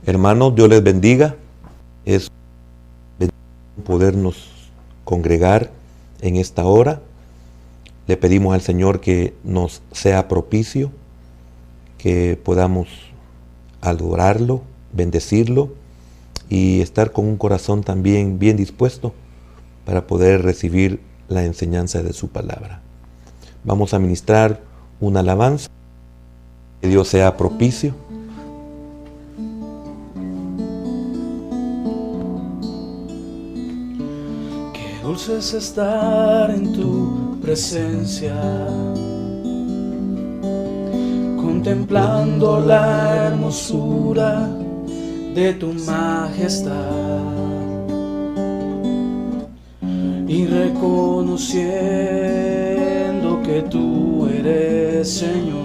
Hermanos, Dios les bendiga. Es podernos congregar en esta hora. Le pedimos al Señor que nos sea propicio, que podamos adorarlo, bendecirlo y estar con un corazón también bien dispuesto para poder recibir la enseñanza de su palabra. Vamos a ministrar una alabanza. Que Dios sea propicio. Qué dulce es estar en tu presencia, contemplando la hermosura de tu majestad y reconociendo que tú eres Señor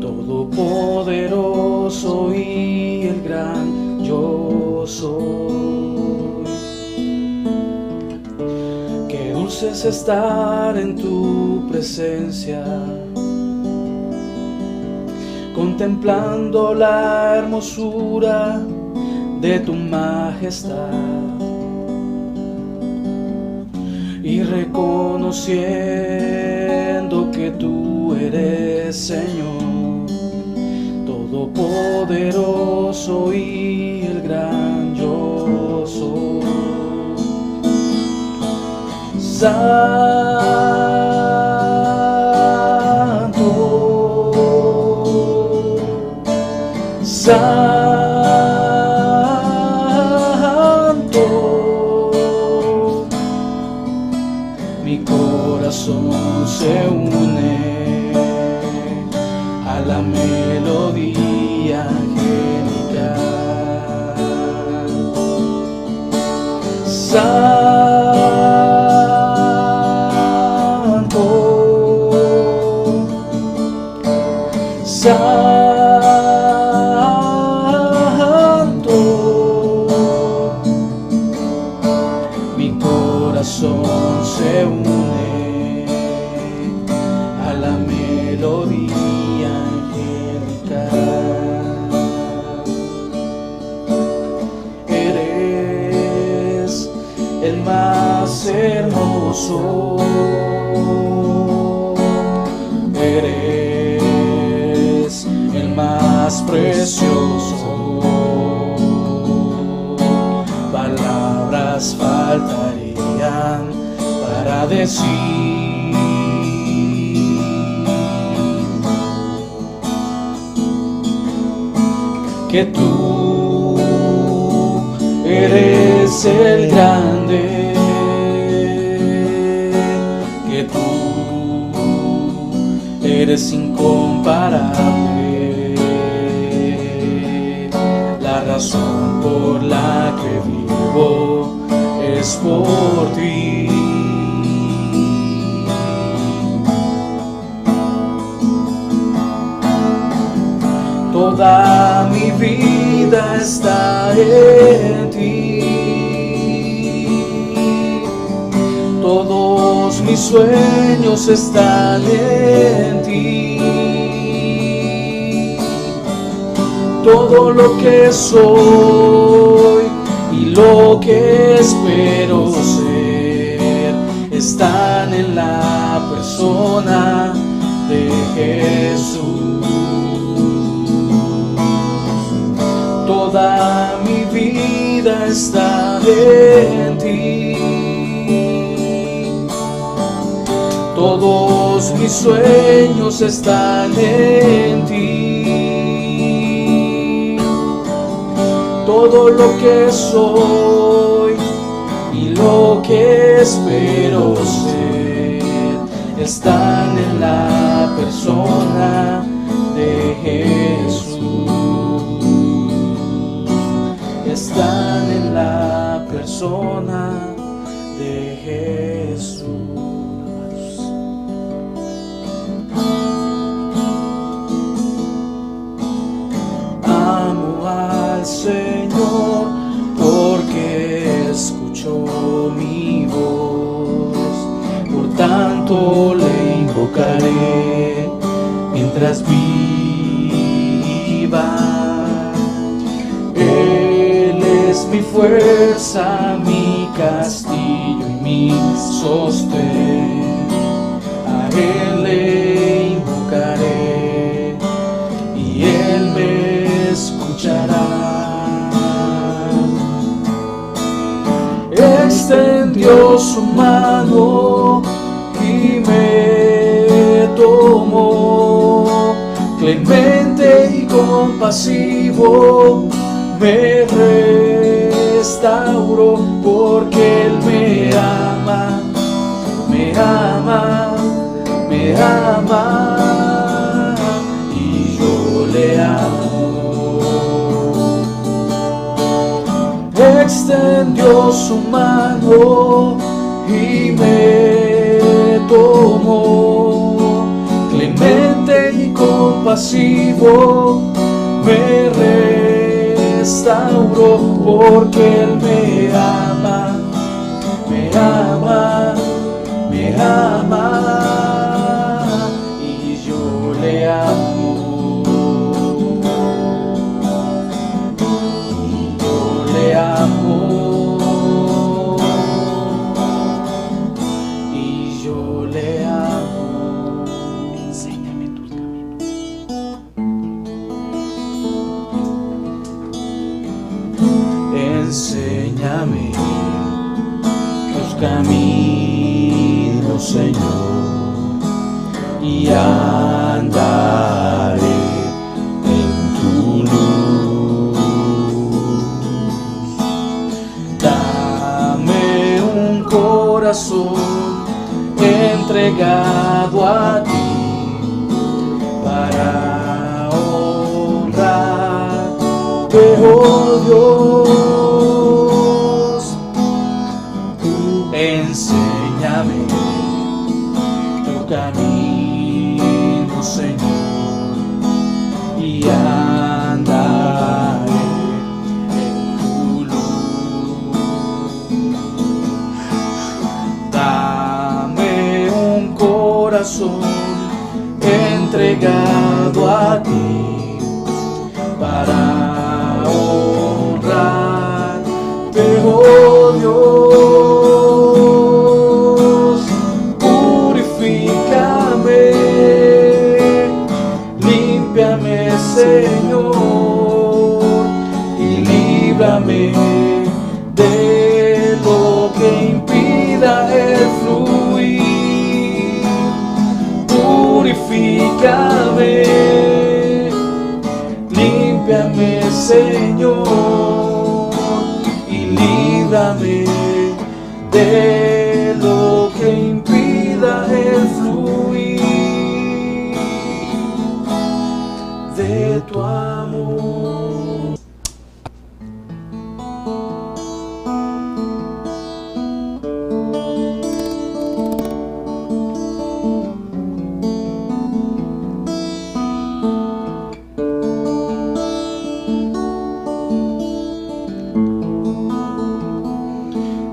Todopoderoso y el gran yo soy. Qué dulce es estar en tu presencia, contemplando la hermosura de tu majestad y reconociendo que tú eres Señor Todopoderoso y el gran yo soy. Santo, Santo, mi corazón se une a la melodía angelical. Santo, mi corazón se une a la melodía angelical. Eres el más hermoso, eres el más precioso. Palabras faltarían para decir que tú eres el grande, que tú eres incomparable, la razón por la que vivo es por ti. Toda mi vida está en ti, todos mis sueños están en ti, todo lo que soy y lo que espero ser están en la persona de Jesús. Toda mi vida está en ti, todos mis sueños están en ti, todo lo que soy y lo que espero ser están en la persona de Jesús. Están en la persona de Jesús. Amo al Señor porque escuchó mi voz, por tanto le invocaré mientras viva. fuerza, mi castillo y mi sostén. A Él le invocaré y Él me escuchará. Extendió su mano y me tomó, clemente y compasivo me restauró, porque Él me ama, me ama, me ama, y yo le amo. Extendió su mano y me tomó, clemente y compasivo me restauró, porque Él me ama, me ama, me ama, y yo le amo. Y yo le amo. Y yo le amo. Enséñame tus caminos. Enséñame tus caminos, Señor, y andaré en tu luz. Dame un corazón entregado a ti para honrarte, oh Dios. Enséñame tu camino, Señor, y andaré en tu luz. Dame un corazón entregado a ti para honrarte, oh Dios. Purifícame, límpiame, Señor, y líbrame de lo que impida el fluir. Purifícame, límpiame, Señor, y líbrame de lo que impida el fluir de tu amor.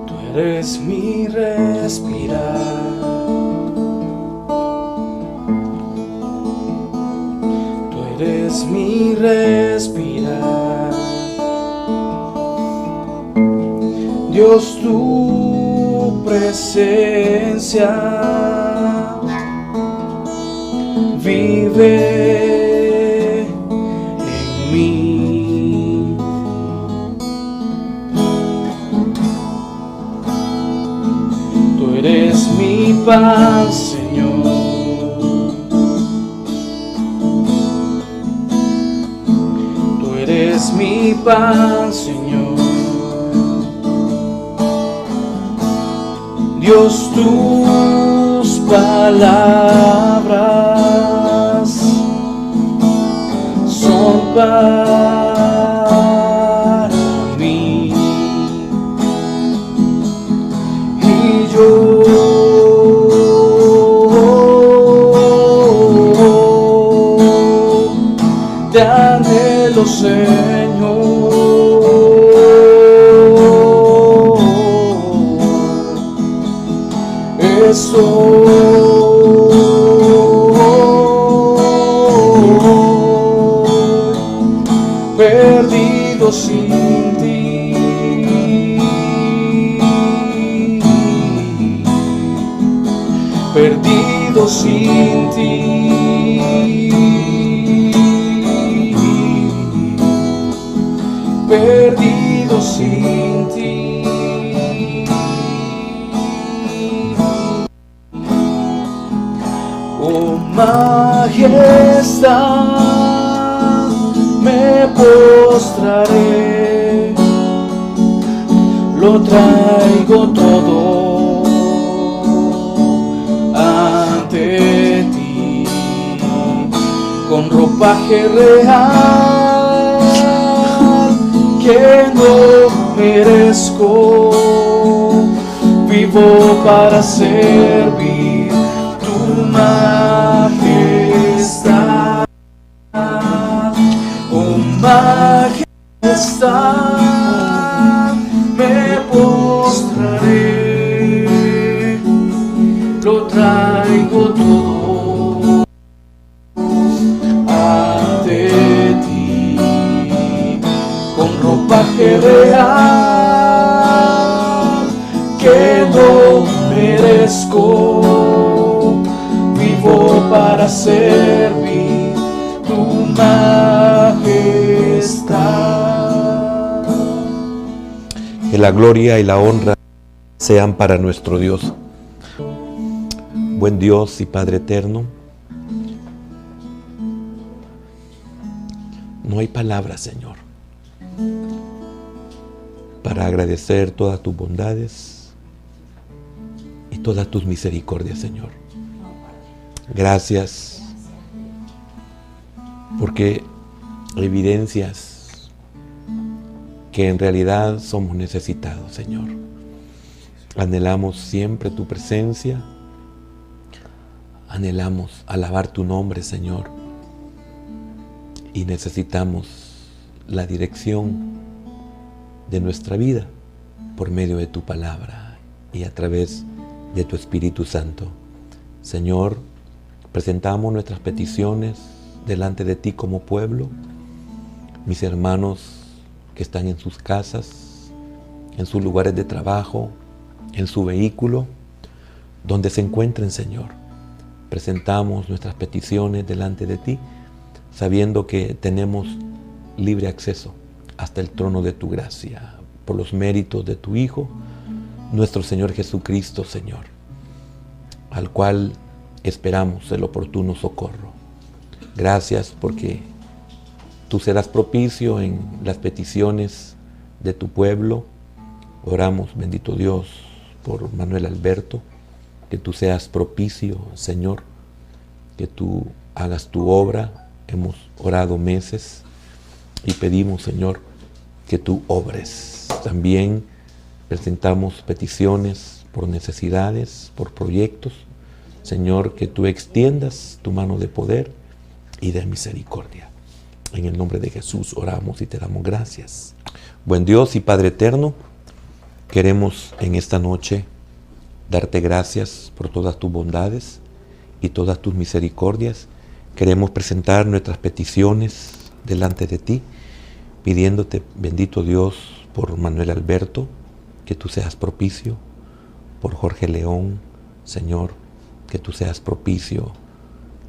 Tú eres mi respirar, tú eres mi respirar. Dios, tu presencia vive en mí. Tú eres mi pan, Señor. Tú eres mi pan, Señor. Dios, tus palabras son para mí, y yo te anhelo, Señor. Estoy perdido sin ti. perdido sin ti, perdido sin ti. Oh majestad, me postraré, lo traigo todo ante ti, con ropaje real que no merezco, vivo para servir tu majestad. Oh majestad, me postraré, lo traigo todo ante ti, con ropaje real que no merezco, vivo para servir tu majestad. Que la gloria y la honra sean para nuestro Dios. Buen Dios y Padre eterno, no hay palabras, Señor, para agradecer todas tus bondades y todas tus misericordias, Señor. Gracias porque evidencias que en realidad somos necesitados, Señor. Anhelamos siempre tu presencia, anhelamos alabar tu nombre, Señor, y necesitamos la dirección de nuestra vida por medio de tu palabra y a través de tu Espíritu Santo. Señor, presentamos nuestras peticiones delante de ti como pueblo, mis hermanos que están en sus casas, en sus lugares de trabajo, en su vehículo, donde se encuentren, Señor. Presentamos nuestras peticiones delante de ti, sabiendo que tenemos libre acceso hasta el trono de tu gracia, por los méritos de tu Hijo, nuestro Señor Jesucristo, Señor, al cual esperamos el oportuno socorro. Gracias porque tú serás propicio en las peticiones de tu pueblo. Oramos, bendito Dios, por Manuel Alberto, que tú seas propicio, Señor, que tú hagas tu obra. Hemos orado meses y pedimos, Señor, que tú obres. También presentamos peticiones por necesidades, por proyectos. Señor, que tú extiendas tu mano de poder y de misericordia. En el nombre de Jesús oramos y te damos gracias. Buen Dios y Padre eterno, queremos en esta noche darte gracias por todas tus bondades y todas tus misericordias. Queremos presentar nuestras peticiones delante de ti, pidiéndote, bendito Dios, por Manuel Alberto, que tú seas propicio, por Jorge León, Señor, que tú seas propicio.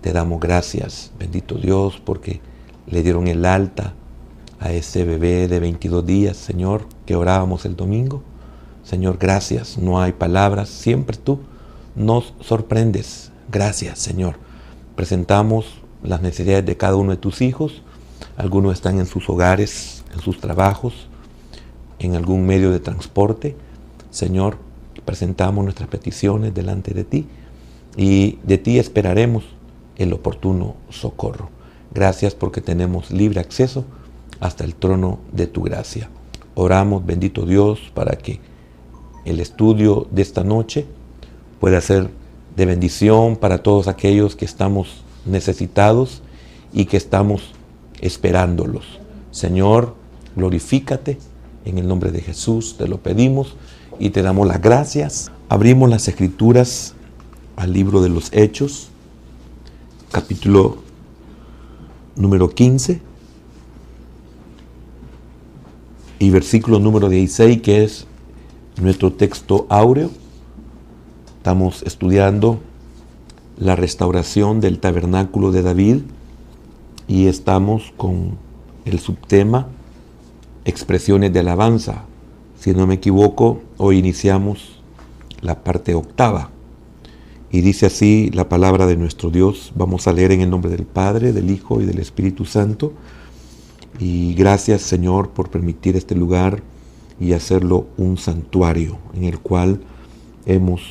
Te damos gracias, bendito Dios, porque le dieron el alta a ese bebé de 22 días, Señor, que orábamos el domingo. Señor, gracias, no hay palabras, siempre tú nos sorprendes. Gracias, Señor. Presentamos las necesidades de cada uno de tus hijos. Algunos están en sus hogares, en sus trabajos, en algún medio de transporte. Señor, presentamos nuestras peticiones delante de ti y de ti esperaremos el oportuno socorro. Gracias porque tenemos libre acceso hasta el trono de tu gracia. Oramos, bendito Dios, para que el estudio de esta noche pueda ser de bendición para todos aquellos que estamos necesitados y que estamos esperándolos. Señor, glorifícate en el nombre de Jesús, te lo pedimos y te damos las gracias. Abrimos las Escrituras al libro de los Hechos, capítulo número 15 y versículo número 16, que es nuestro texto áureo. Estamos estudiando la restauración del tabernáculo de David y estamos con el subtema expresiones de alabanza. Si no me equivoco, hoy iniciamos la parte octava y dice así la palabra de nuestro Dios. Vamos a leer en el nombre del Padre, del Hijo y del Espíritu Santo. Y gracias, Señor, por permitir este lugar y hacerlo un santuario en el cual hemos,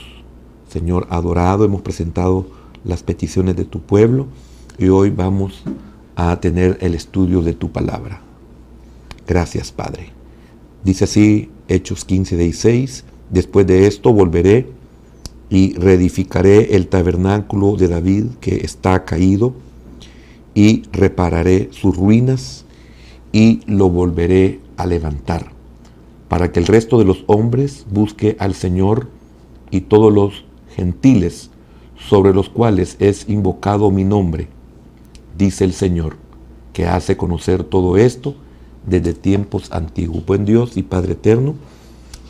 Señor, adorado, hemos presentado las peticiones de tu pueblo y hoy vamos a tener el estudio de tu palabra. Gracias, Padre. Dice así Hechos 15:16: después de esto volveré y reedificaré el tabernáculo de David que está caído y repararé sus ruinas y lo volveré a levantar, para que el resto de los hombres busque al Señor y todos los gentiles sobre los cuales es invocado mi nombre, dice el Señor, que hace conocer todo esto desde tiempos antiguos. Buen Dios y Padre eterno,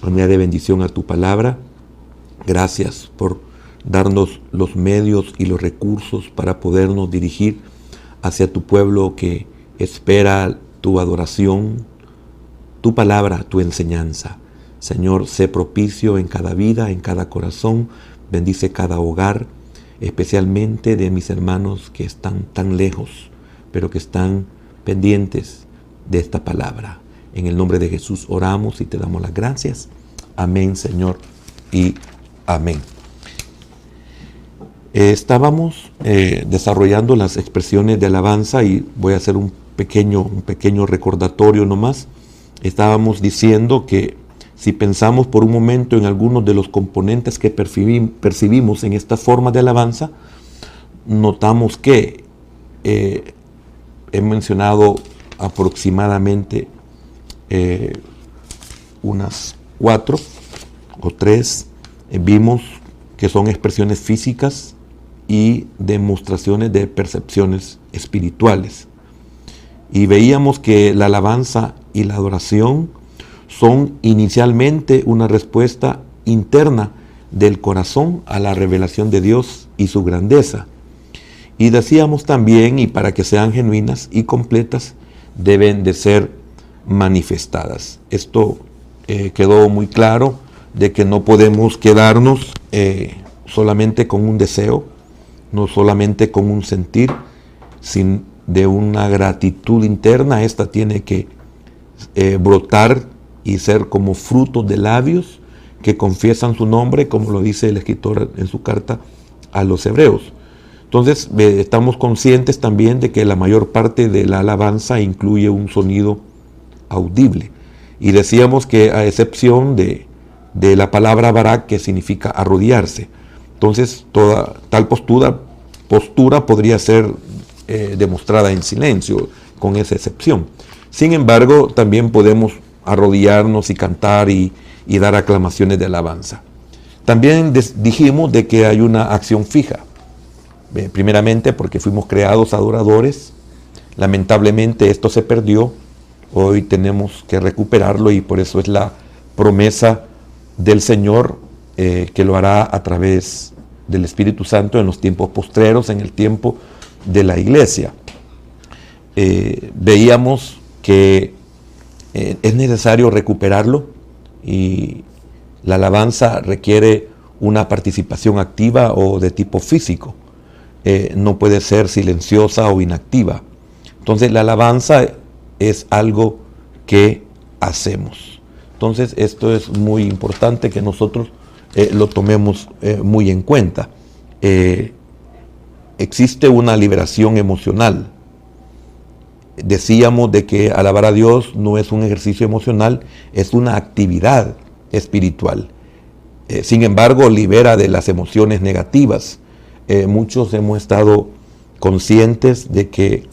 añade bendición a tu palabra. Gracias por darnos los medios y los recursos para podernos dirigir hacia tu pueblo que espera tu adoración, tu palabra, tu enseñanza. Señor, sé propicio en cada vida, en cada corazón. Bendice cada hogar, especialmente de mis hermanos que están tan lejos, pero que están pendientes de esta palabra. En el nombre de Jesús oramos y te damos las gracias. Amén, Señor, y amén. Estábamos desarrollando las expresiones de alabanza y voy a hacer un pequeño recordatorio nomás. Estábamos diciendo que si pensamos por un momento en algunos de los componentes que percibimos en esta forma de alabanza, notamos que he mencionado aproximadamente unas 4 o 3. Vimos que son expresiones físicas y demostraciones de percepciones espirituales. Y veíamos que la alabanza y la adoración son inicialmente una respuesta interna del corazón a la revelación de Dios y su grandeza. Y decíamos también, y para que sean genuinas y completas, deben de ser manifestadas. Esto quedó muy claro de que no podemos quedarnos solamente con un deseo, no solamente con un sentir, sin de una gratitud interna. Esta tiene que brotar y ser como frutos de labios que confiesan su nombre, como lo dice el escritor en su carta a los hebreos. Entonces estamos conscientes también de que la mayor parte de la alabanza incluye un sonido audible. Y decíamos que a excepción de la palabra barak, que significa arrodillarse. Entonces toda tal postura podría ser demostrada en silencio, con esa excepción. Sin embargo, también podemos arrodillarnos y cantar y dar aclamaciones de alabanza. También dijimos de que hay una acción fija. Primeramente porque fuimos creados adoradores. Lamentablemente esto se perdió. Hoy tenemos que recuperarlo y por eso es la promesa del Señor que lo hará a través del Espíritu Santo en los tiempos postreros, en el tiempo de la iglesia. Veíamos que es necesario recuperarlo y la alabanza requiere una participación activa o de tipo físico. No puede ser silenciosa o inactiva. Entonces la alabanza es algo que hacemos. Entonces esto es muy importante que nosotros lo tomemos muy en cuenta. Existe una liberación emocional. Decíamos de que alabar a Dios no es un ejercicio emocional, es una actividad espiritual. Sin embargo, libera de las emociones negativas. Muchos hemos estado conscientes de que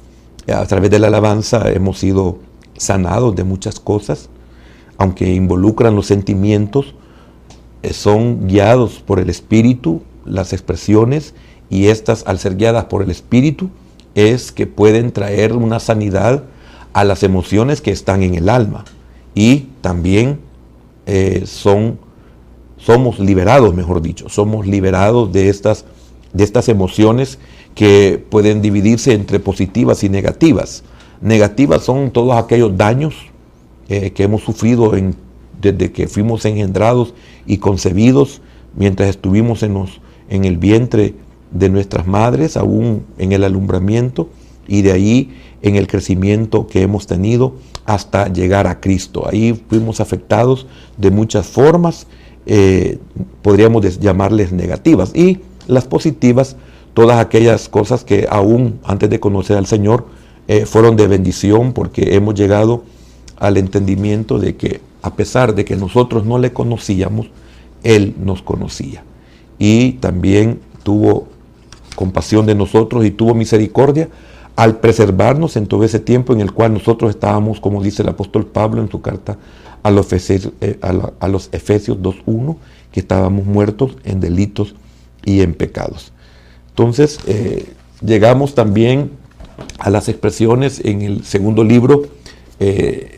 a través de la alabanza hemos sido sanados de muchas cosas, aunque involucran los sentimientos, son guiados por el Espíritu, las expresiones, y estas, al ser guiadas por el Espíritu, es que pueden traer una sanidad a las emociones que están en el alma. Y también somos liberados, mejor dicho, somos liberados de estas de estas emociones que pueden dividirse entre positivas y negativas. Negativas son todos aquellos daños que hemos sufrido desde que fuimos engendrados y concebidos, mientras estuvimos en el vientre de nuestras madres, aún en el alumbramiento, y de ahí en el crecimiento que hemos tenido hasta llegar a Cristo. Ahí fuimos afectados de muchas formas, podríamos llamarles negativas, y las positivas, todas aquellas cosas que aún antes de conocer al Señor fueron de bendición, porque hemos llegado al entendimiento de que a pesar de que nosotros no le conocíamos, Él nos conocía y también tuvo compasión de nosotros y tuvo misericordia al preservarnos en todo ese tiempo en el cual nosotros estábamos, como dice el apóstol Pablo en su carta a los Efesios 2:1, que estábamos muertos en delitos y en pecados. Entonces llegamos también a las expresiones en el segundo libro del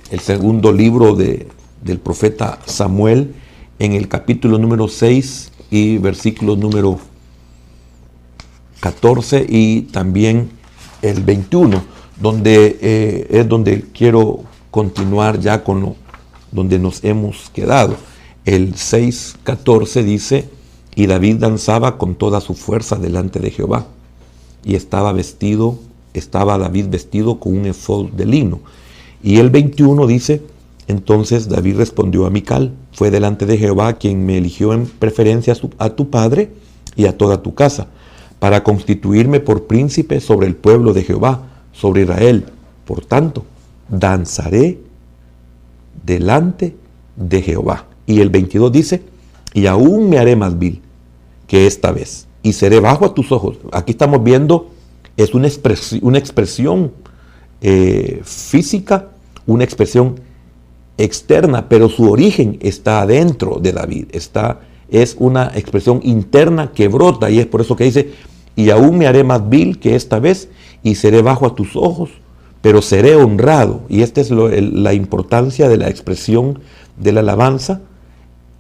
profeta Samuel, en el capítulo número 6 y versículo número 14 y también el 21, donde es donde quiero continuar ya con donde nos hemos quedado. El 6:14 dice: y David danzaba con toda su fuerza delante de Jehová, y estaba David vestido con un efod de lino. Y el 21 dice: entonces David respondió a Mical: fue delante de Jehová quien me eligió en preferencia a tu padre y a toda tu casa, para constituirme por príncipe sobre el pueblo de Jehová, sobre Israel. Por tanto, danzaré delante de Jehová. Y el 22 dice: y aún me haré más vil que esta vez, y seré bajo a tus ojos. Aquí estamos viendo, es una expresión física, una expresión externa, pero su origen está adentro de David. Es una expresión interna que brota, y es por eso que dice: y aún me haré más vil que esta vez, y seré bajo a tus ojos, pero seré honrado. Y esta es la importancia de la expresión de la alabanza: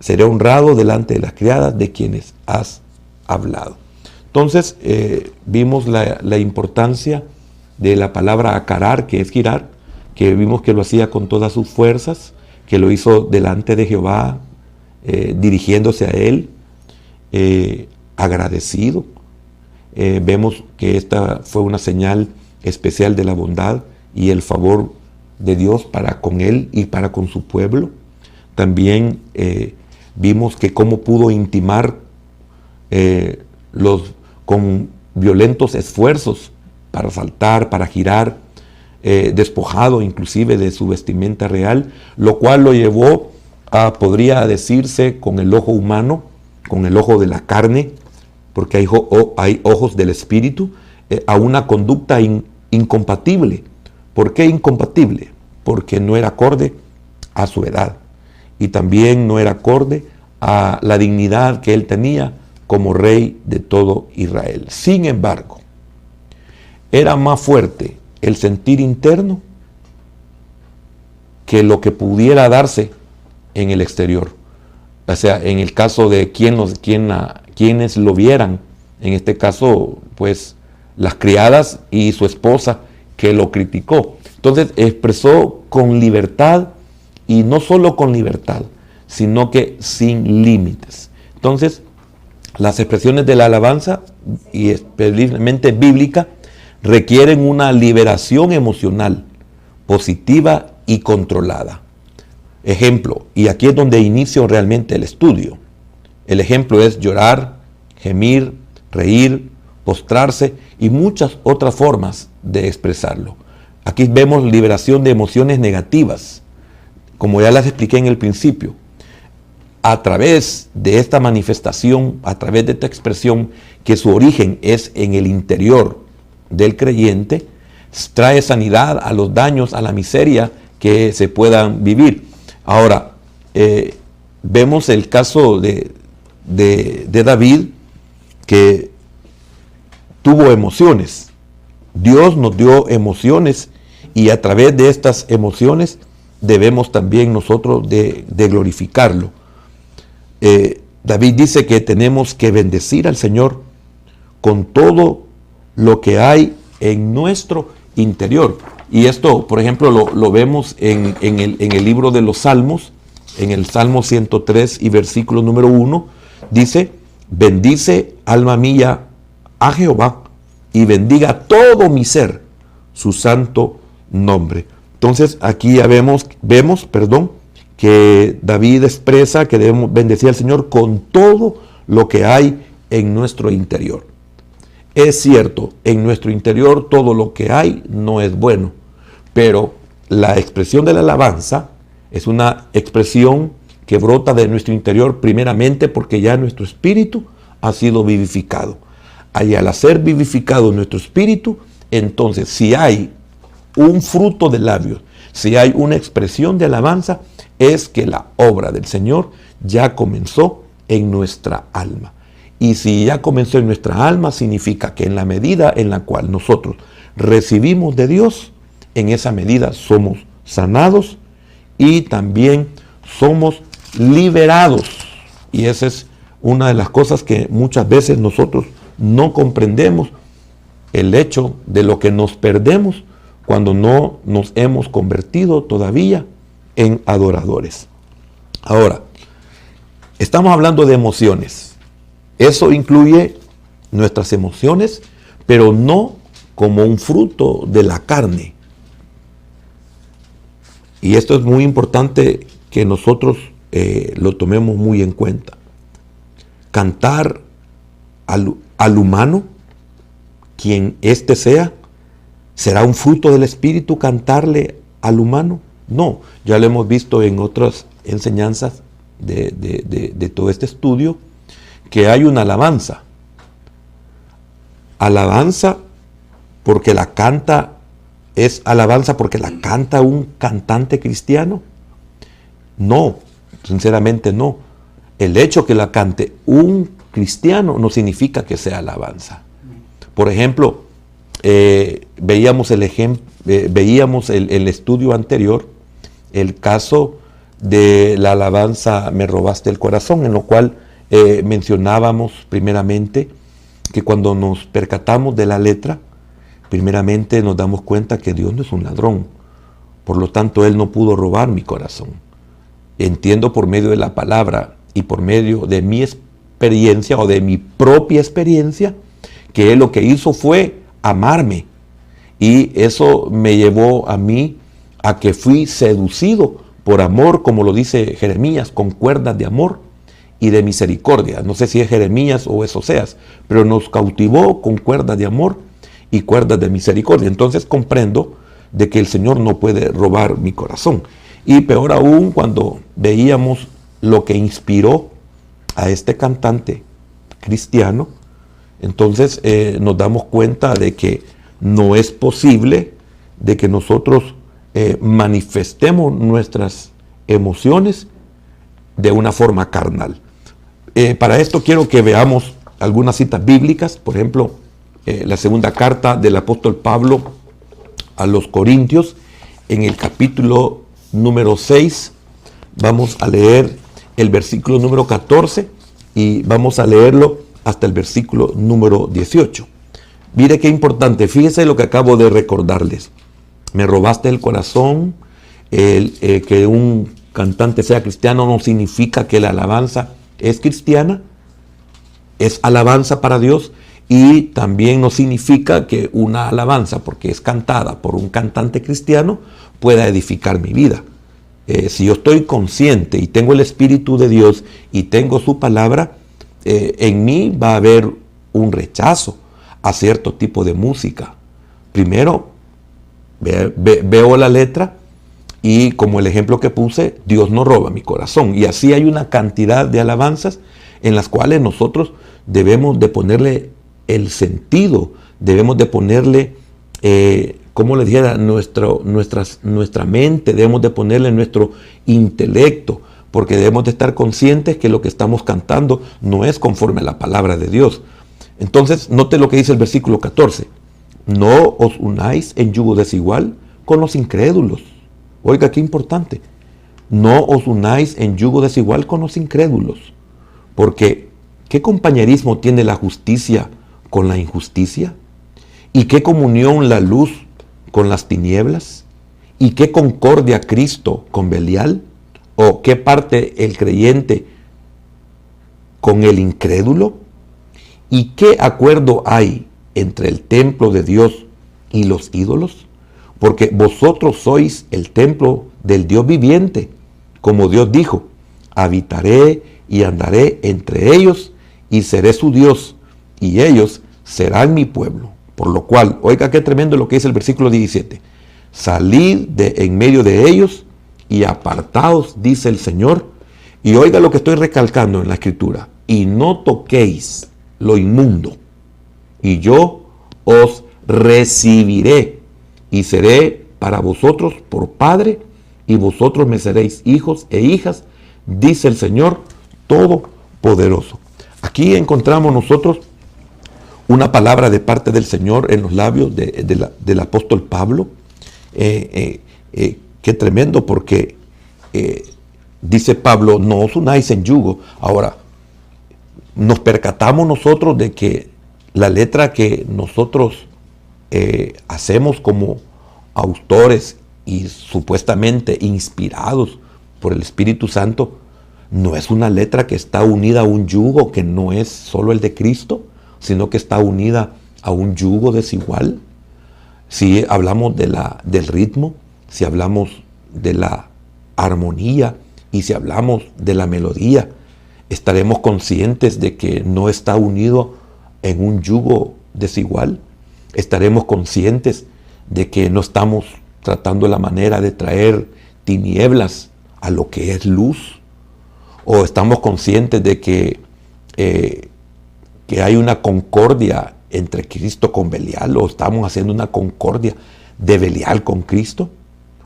seré honrado delante de las criadas de quienes has hablado. Entonces vimos la importancia de la palabra acarar, que es girar, que vimos que lo hacía con todas sus fuerzas, que lo hizo delante de Jehová, dirigiéndose a Él, agradecido. Vemos que esta fue una señal especial de la bondad y el favor de Dios para con Él y para con su pueblo. También vimos que cómo pudo intimar con violentos esfuerzos para saltar, para girar, despojado inclusive de su vestimenta real, lo cual lo llevó a, podría decirse, con el ojo humano, con el ojo de la carne, porque hay ojos del espíritu, a una conducta incompatible. ¿Por qué incompatible? Porque no era acorde a su edad y también no era acorde a la dignidad que él tenía como rey de todo Israel. Sin embargo, era más fuerte el sentir interno que lo que pudiera darse en el exterior. O sea, en el caso de quienes lo vieran, en este caso, pues, las criadas y su esposa, que lo criticó. Entonces expresó con libertad, y no solo con libertad, sino que sin límites. Entonces, las expresiones de la alabanza, y especialmente bíblica, requieren una liberación emocional positiva y controlada. Ejemplo, y aquí es donde inicio realmente el estudio. El ejemplo es llorar, gemir, reír, postrarse y muchas otras formas de expresarlo. Aquí vemos liberación de emociones negativas, como ya las expliqué en el principio. A través de esta manifestación, a través de esta expresión, que su origen es en el interior del creyente, trae sanidad a los daños, a la miseria que se puedan vivir. Ahora, vemos el caso de David, que tuvo emociones. Dios nos dio emociones, y a través de estas emociones debemos también nosotros de glorificarlo. David dice que tenemos que bendecir al Señor con todo lo que hay en nuestro interior. Y esto, por ejemplo, lo vemos en el libro de los Salmos, en el Salmo 103 y versículo número 1, dice: bendice, alma mía, a Jehová, y bendiga todo mi ser su santo nombre. Entonces aquí ya vemos, que David expresa que debemos bendecir al Señor con todo lo que hay en nuestro interior. Es cierto, en nuestro interior todo lo que hay no es bueno, pero la expresión de la alabanza es una expresión que brota de nuestro interior primeramente porque ya nuestro espíritu ha sido vivificado. Y al ser vivificado nuestro espíritu, entonces si hay un fruto de labios, si hay una expresión de alabanza, es que la obra del Señor ya comenzó en nuestra alma. Y si ya comenzó en nuestra alma, significa que en la medida en la cual nosotros recibimos de Dios, en esa medida somos sanados y también somos liberados. Y esa es una de las cosas que muchas veces nosotros no comprendemos, el hecho de lo que nos perdemos cuando no nos hemos convertido todavía en adoradores. Ahora, estamos hablando de emociones. Eso incluye nuestras emociones, pero no como un fruto de la carne. Y esto es muy importante que nosotros lo tomemos muy en cuenta. Cantar al humano, quien éste sea, ¿será un fruto del Espíritu cantarle al humano? No, ya lo hemos visto en otras enseñanzas de todo este estudio, que hay una alabanza. Alabanza porque la canta, ¿es alabanza porque la canta un cantante cristiano? No, sinceramente no. El hecho que la cante un cristiano no significa que sea alabanza. Por ejemplo, veíamos el estudio anterior, el caso de la alabanza Me robaste el corazón, en lo cual mencionábamos primeramente que cuando nos percatamos de la letra, primeramente nos damos cuenta que Dios no es un ladrón, por lo tanto Él no pudo robar mi corazón. Entiendo por medio de la palabra y por medio de mi experiencia o de mi propia experiencia que Él lo que hizo fue amarme, y eso me llevó a mí a que fui seducido por amor, como lo dice Jeremías, con cuerdas de amor y de misericordia. No sé si es Jeremías o es Oseas, pero nos cautivó con cuerdas de amor y cuerdas de misericordia. Entonces comprendo de que el Señor no puede robar mi corazón. Y peor aún cuando veíamos lo que inspiró a este cantante cristiano, entonces nos damos cuenta de que no es posible de que nosotros manifestemos nuestras emociones de una forma carnal. Para esto quiero que veamos algunas citas bíblicas. Por ejemplo, la segunda carta del apóstol Pablo a los Corintios, en el capítulo número 6, vamos a leer el versículo número 14 y vamos a leerlo hasta el versículo número 18. Mire qué importante, fíjese lo que acabo de recordarles. Me robaste el corazón. Que un cantante sea cristiano no significa que la alabanza es cristiana, es alabanza para Dios, y también no significa que una alabanza, porque es cantada por un cantante cristiano, pueda edificar mi vida. Si yo estoy consciente y tengo el Espíritu de Dios y tengo su palabra, en mí va a haber un rechazo a cierto tipo de música. Primero, veo la letra y, como el ejemplo que puse, Dios no roba mi corazón. Y así hay una cantidad de alabanzas en las cuales nosotros debemos de ponerle el sentido, debemos de ponerle, como les dijera, nuestra mente, debemos de ponerle nuestro intelecto, porque debemos de estar conscientes que lo que estamos cantando no es conforme a la palabra de Dios. Entonces, note lo que dice el versículo 14. No os unáis en yugo desigual con los incrédulos. Oiga, qué importante. No os unáis en yugo desigual con los incrédulos. Porque, ¿qué compañerismo tiene la justicia con la injusticia? ¿Y qué comunión la luz con las tinieblas? ¿Y qué concordia Cristo con Belial? ¿O qué parte el creyente con el incrédulo? ¿Y qué acuerdo hay entre el templo de Dios y los ídolos? Porque vosotros sois el templo del Dios viviente, como Dios dijo: habitaré y andaré entre ellos y seré su Dios, y ellos serán mi pueblo. Por lo cual, oiga qué tremendo lo que dice el versículo 17: salid de en medio de ellos y apartaos, dice el Señor. Y oiga lo que estoy recalcando en la escritura: y no toquéis lo inmundo, y yo os recibiré y seré para vosotros por padre, y vosotros me seréis hijos e hijas, dice el Señor Todopoderoso. Aquí encontramos nosotros una palabra de parte del Señor en los labios del apóstol Pablo. Qué tremendo, porque dice Pablo: no os unáis en yugo. Ahora, nos percatamos nosotros de que la letra que nosotros hacemos como autores y supuestamente inspirados por el Espíritu Santo, no es una letra que está unida a un yugo que no es solo el de Cristo, sino que está unida a un yugo desigual. Si hablamos del ritmo, si hablamos de la armonía y si hablamos de la melodía, estaremos conscientes de que no está unido en un yugo desigual. Estaremos conscientes de que no estamos tratando la manera de traer tinieblas a lo que es luz, o estamos conscientes de que hay una concordia entre Cristo con Belial, o estamos haciendo una concordia de Belial con Cristo,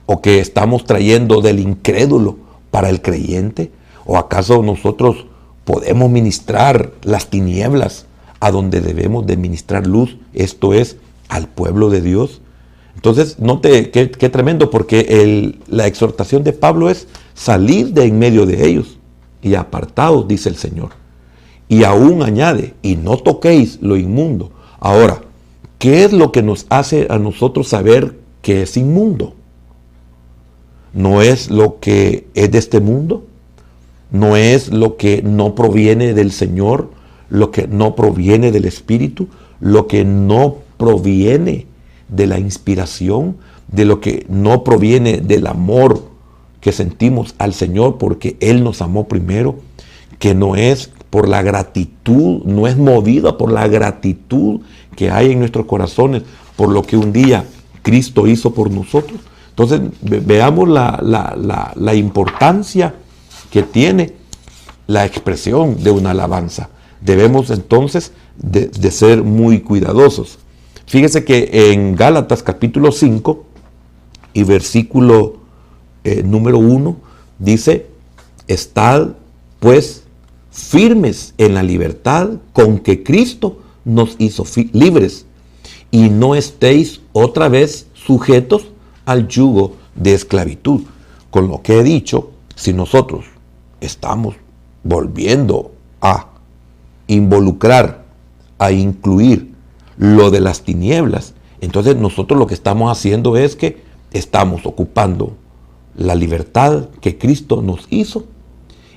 o que estamos trayendo del incrédulo para el creyente, o acaso nosotros podemos ministrar las tinieblas a donde debemos de ministrar luz, esto es, al pueblo de Dios. Entonces, note qué tremendo, porque la exhortación de Pablo es: salir de en medio de ellos y apartaos, dice el Señor. Y aún añade: y no toquéis lo inmundo. Ahora, ¿qué es lo que nos hace a nosotros saber que es inmundo? ¿No es lo que es de este mundo? ¿No es lo que no proviene del Señor? ¿Lo que no proviene del Espíritu? ¿Lo que no proviene de la inspiración? ¿De lo que no proviene del amor que sentimos al Señor porque Él nos amó primero? Que no es por la gratitud, no es movida por la gratitud que hay en nuestros corazones por lo que un día Cristo hizo por nosotros. Entonces veamos la importancia que tiene la expresión de una alabanza. Debemos entonces de ser muy cuidadosos. Fíjese que en Gálatas capítulo 5 y versículo número 1 dice: estad pues firmes en la libertad con que Cristo nos hizo libres, y no estéis otra vez sujetos al yugo de esclavitud. Con lo que he dicho, si nosotros estamos volviendo a involucrar, a incluir lo de las tinieblas, entonces nosotros lo que estamos haciendo es que estamos ocupando la libertad que Cristo nos hizo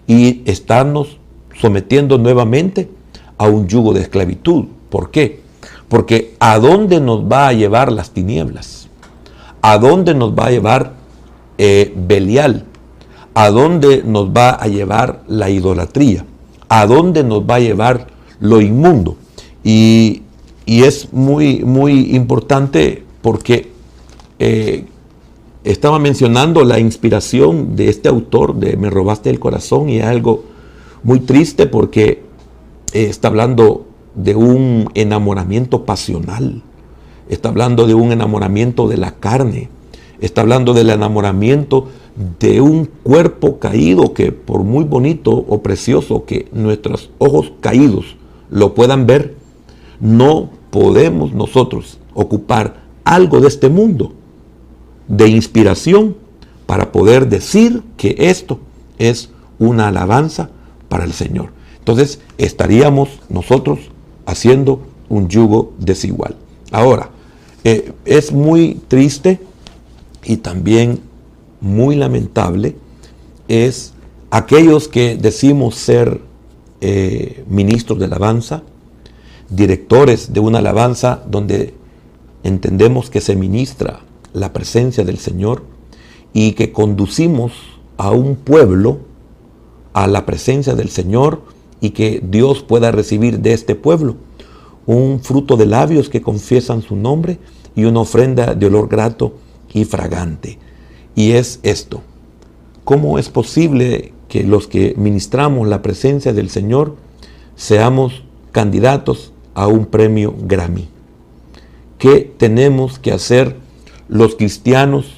y estamos sometiendo nuevamente a un yugo de esclavitud. ¿Por qué? Porque ¿a dónde nos va a llevar las tinieblas? ¿A dónde nos va a llevar Belial? ¿A dónde nos va a llevar la idolatría? ¿A dónde nos va a llevar lo inmundo? Y es muy, muy importante porque estaba mencionando la inspiración de este autor de Me robaste el corazón, y es algo muy triste porque está hablando de un enamoramiento pasional, está hablando de un enamoramiento de la carne, está hablando del enamoramiento de un cuerpo caído que, por muy bonito o precioso que nuestros ojos caídos lo puedan ver, no podemos nosotros ocupar algo de este mundo de inspiración para poder decir que esto es una alabanza para el Señor. Entonces estaríamos nosotros haciendo un yugo desigual. Ahora, es muy triste y también muy lamentable es aquellos que decimos ser ministros de alabanza, directores de una alabanza donde entendemos que se ministra la presencia del Señor y que conducimos a un pueblo a la presencia del Señor y que Dios pueda recibir de este pueblo un fruto de labios que confiesan su nombre y una ofrenda de olor grato y fragante. Y es esto: ¿cómo es posible que los que ministramos la presencia del Señor seamos candidatos a un premio Grammy? ¿Qué tenemos que hacer los cristianos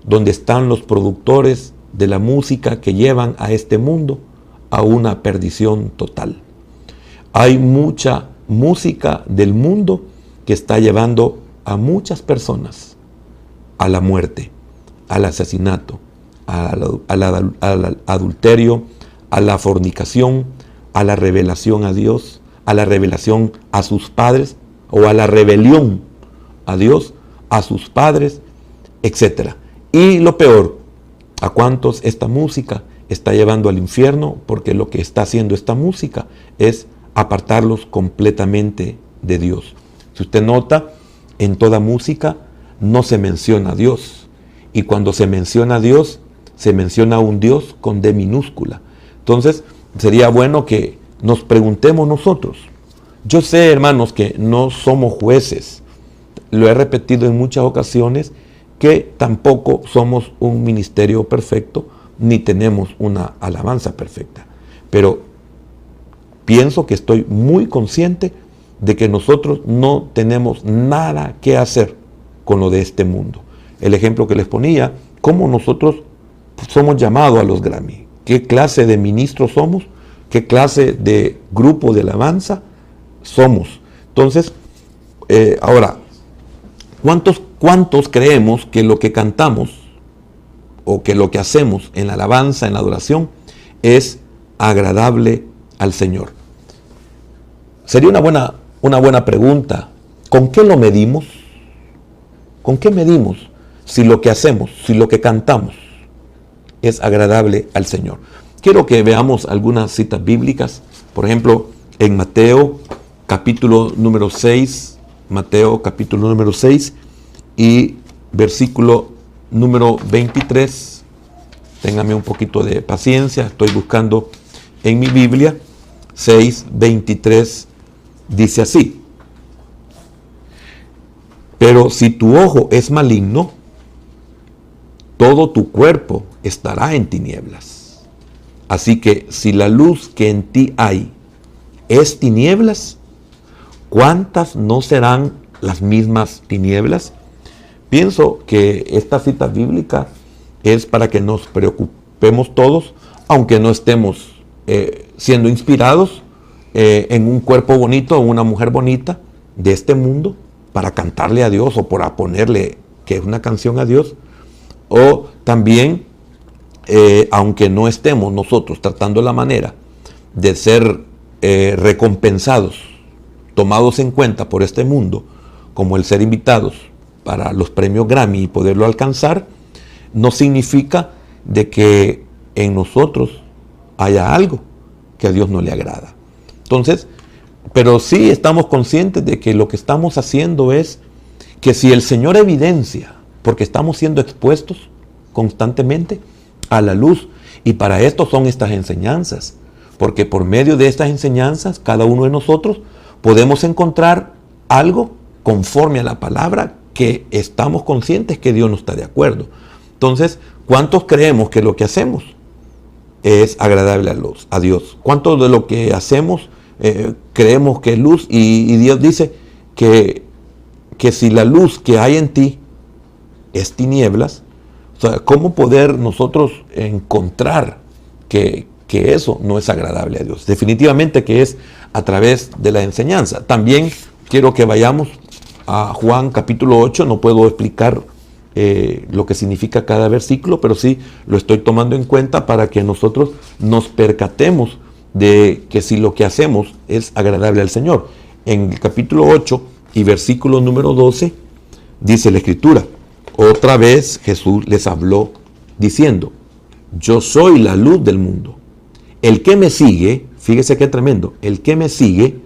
donde están los productores de la música que llevan a este mundo a una perdición total? Hay mucha música del mundo que está llevando a muchas personas a la muerte, al asesinato, al adulterio, a la fornicación, a la revelación a Dios, a la revelación a sus padres, o a la rebelión a Dios, a sus padres, etc. Y lo peor, ¿a cuántos esta música está llevando al infierno? Porque lo que está haciendo esta música es apartarlos completamente de Dios. Si usted nota, en toda música no se menciona a Dios. Y cuando se menciona a Dios, se menciona a un Dios con D minúscula. Entonces, sería bueno que nos preguntemos nosotros. Yo sé, hermanos, que no somos jueces. Lo he repetido en muchas ocasiones, que tampoco somos un ministerio perfecto, ni tenemos una alabanza perfecta. Pero pienso que estoy muy consciente de que nosotros no tenemos nada que hacer con lo de este mundo. El ejemplo que les ponía, cómo nosotros somos llamados a los Grammy, qué clase de ministros somos, qué clase de grupo de alabanza somos. Entonces, ahora, ¿cuántos creemos que lo que cantamos o que lo que hacemos en la alabanza, en la adoración, es agradable al Señor? Sería una buena pregunta. ¿Con qué lo medimos? ¿Con qué medimos si lo que hacemos, si lo que cantamos es agradable al Señor? Quiero que veamos algunas citas bíblicas. Por ejemplo, en Mateo capítulo número 6, Mateo capítulo número 6 y versículo número 23. Téngame un poquito de paciencia, estoy buscando en mi Biblia. 6:23 dice así: pero si tu ojo es maligno, todo tu cuerpo estará en tinieblas. Así que si la luz que en ti hay es tinieblas, ¿cuántas no serán las mismas tinieblas? Pienso que esta cita bíblica es para que nos preocupemos todos, aunque no estemos siendo inspirados en un cuerpo bonito o una mujer bonita de este mundo para cantarle a Dios o para ponerle que es una canción a Dios. O también, aunque no estemos nosotros tratando la manera de ser recompensados, tomados en cuenta por este mundo, como el ser invitados para los premios Grammy y poderlo alcanzar, no significa de que en nosotros haya algo que a Dios no le agrada. Entonces, pero sí estamos conscientes de que lo que estamos haciendo es que si el Señor evidencia, porque estamos siendo expuestos constantemente a la luz, y para esto son estas enseñanzas, porque por medio de estas enseñanzas, cada uno de nosotros podemos encontrar algo conforme a la palabra que estamos conscientes que Dios no está de acuerdo. Entonces, ¿cuántos creemos que lo que hacemos es agradable a Dios? ¿Cuántos de lo que hacemos creemos que es luz? Y Dios dice que si la luz que hay en ti es tinieblas, o sea, ¿cómo poder nosotros encontrar que eso no es agradable a Dios? Definitivamente que es a través de la enseñanza. También quiero que vayamos a Juan capítulo 8, no puedo explicar lo que significa cada versículo, pero sí lo estoy tomando en cuenta para que nosotros nos percatemos de que si lo que hacemos es agradable al Señor. en el capítulo 8 y versículo número 12, dice la Escritura: otra vez Jesús les habló diciendo: yo soy la luz del mundo. El que me sigue, fíjese qué tremendo, el que me sigue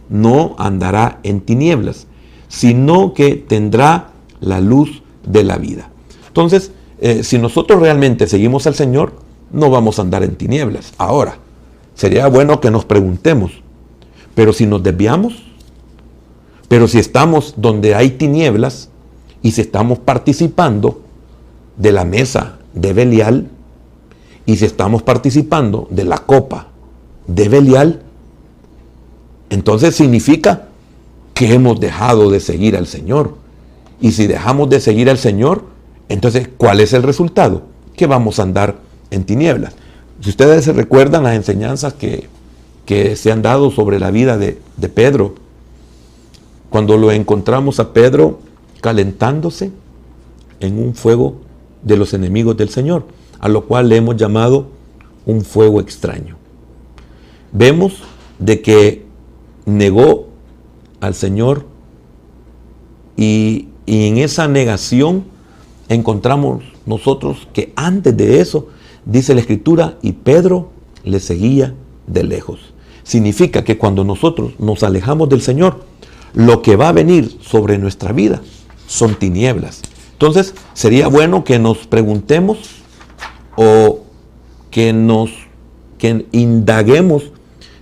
no andará en tinieblas, sino que tendrá la luz de la vida. Entonces, si nosotros realmente seguimos al Señor, no vamos a andar en tinieblas. Ahora, sería bueno que nos preguntemos, pero si nos desviamos, pero si estamos donde hay tinieblas y si estamos participando de la mesa de Belial y si estamos participando de la copa de Belial, entonces significa que hemos dejado de seguir al Señor. Y si dejamos de seguir al Señor, entonces, ¿cuál es el resultado? Que vamos a andar en tinieblas. Si ustedes se recuerdan las enseñanzas que se han dado sobre la vida de Pedro, cuando lo encontramos a Pedro calentándose en un fuego de los enemigos del Señor, a lo cual le hemos llamado un fuego extraño. Vemos de que negó al Señor y en esa negación encontramos nosotros que antes de eso, dice la Escritura, y Pedro le seguía de lejos. Significa que cuando nosotros nos alejamos del Señor, lo que va a venir sobre nuestra vida son tinieblas. Entonces, sería bueno que nos preguntemos o que indaguemos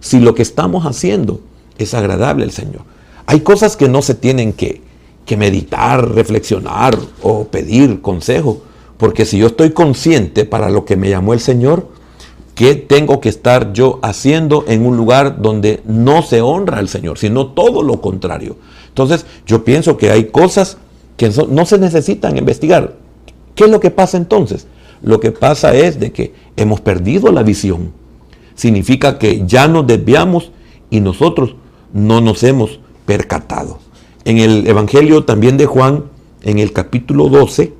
si lo que estamos haciendo es agradable al Señor. Hay cosas que no se tienen que meditar, reflexionar o pedir consejo, porque si yo estoy consciente para lo que me llamó el Señor, ¿qué tengo que estar yo haciendo en un lugar donde no se honra al Señor, sino todo lo contrario? Entonces, yo pienso que hay cosas que no se necesitan investigar. ¿Qué es lo que pasa entonces? Lo que pasa es de que hemos perdido la visión. Significa que ya nos desviamos y nosotros no nos hemos percatado. En el Evangelio también de Juan, en el capítulo 12,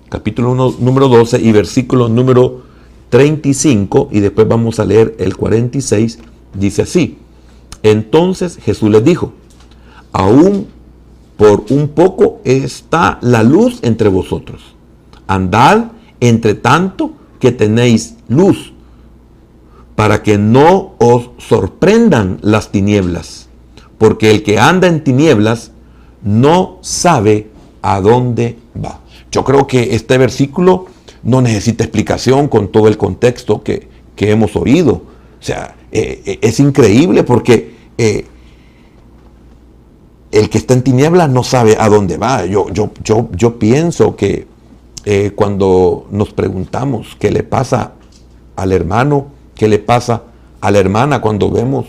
capítulo número 12 y versículo número 35, y después vamos a leer el 46, dice así: entonces Jesús les dijo: aún por un poco está la luz entre vosotros. Andad entre tanto que tenéis luz, para que no os sorprendan las tinieblas, porque el que anda en tinieblas no sabe a dónde va. Yo creo que este versículo no necesita explicación con todo el contexto que hemos oído. O sea, es increíble porque el que está en tinieblas no sabe a dónde va. Yo pienso que cuando nos preguntamos qué le pasa al hermano, qué le pasa a la hermana, cuando vemos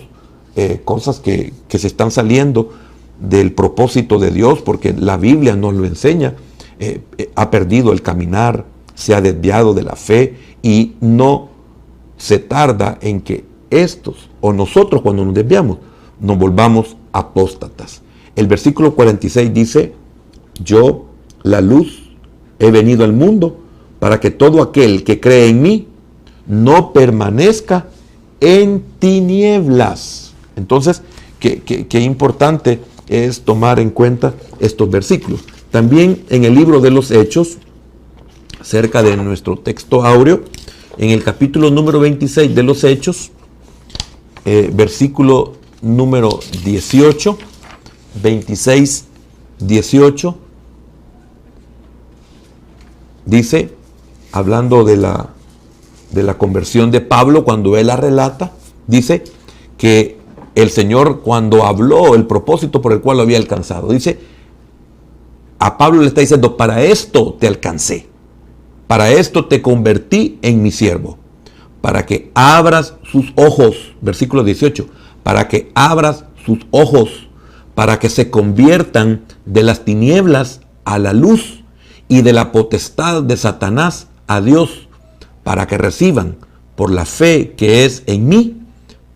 cosas que se están saliendo del propósito de Dios, porque la Biblia nos lo enseña, ha perdido el caminar, se ha desviado de la fe y no se tarda en que estos o nosotros, cuando nos desviamos, nos volvamos apóstatas. El versículo 46 dice: yo, la luz, he venido al mundo para que todo aquel que cree en mí no permanezca en tinieblas. Entonces, qué importante es tomar en cuenta estos versículos. También en el libro de los Hechos, cerca de nuestro texto áureo, en el capítulo número 26 de los Hechos, versículo número 18, 26, 18, dice, hablando de la conversión de Pablo, cuando él la relata, dice que el Señor, cuando habló el propósito por el cual lo había alcanzado, dice, a Pablo le está diciendo: para esto te alcancé, para esto te convertí en mi siervo, para que abras sus ojos, versículo 18, para que abras sus ojos, para que se conviertan de las tinieblas a la luz y de la potestad de Satanás a Dios, para que reciban por la fe que es en mí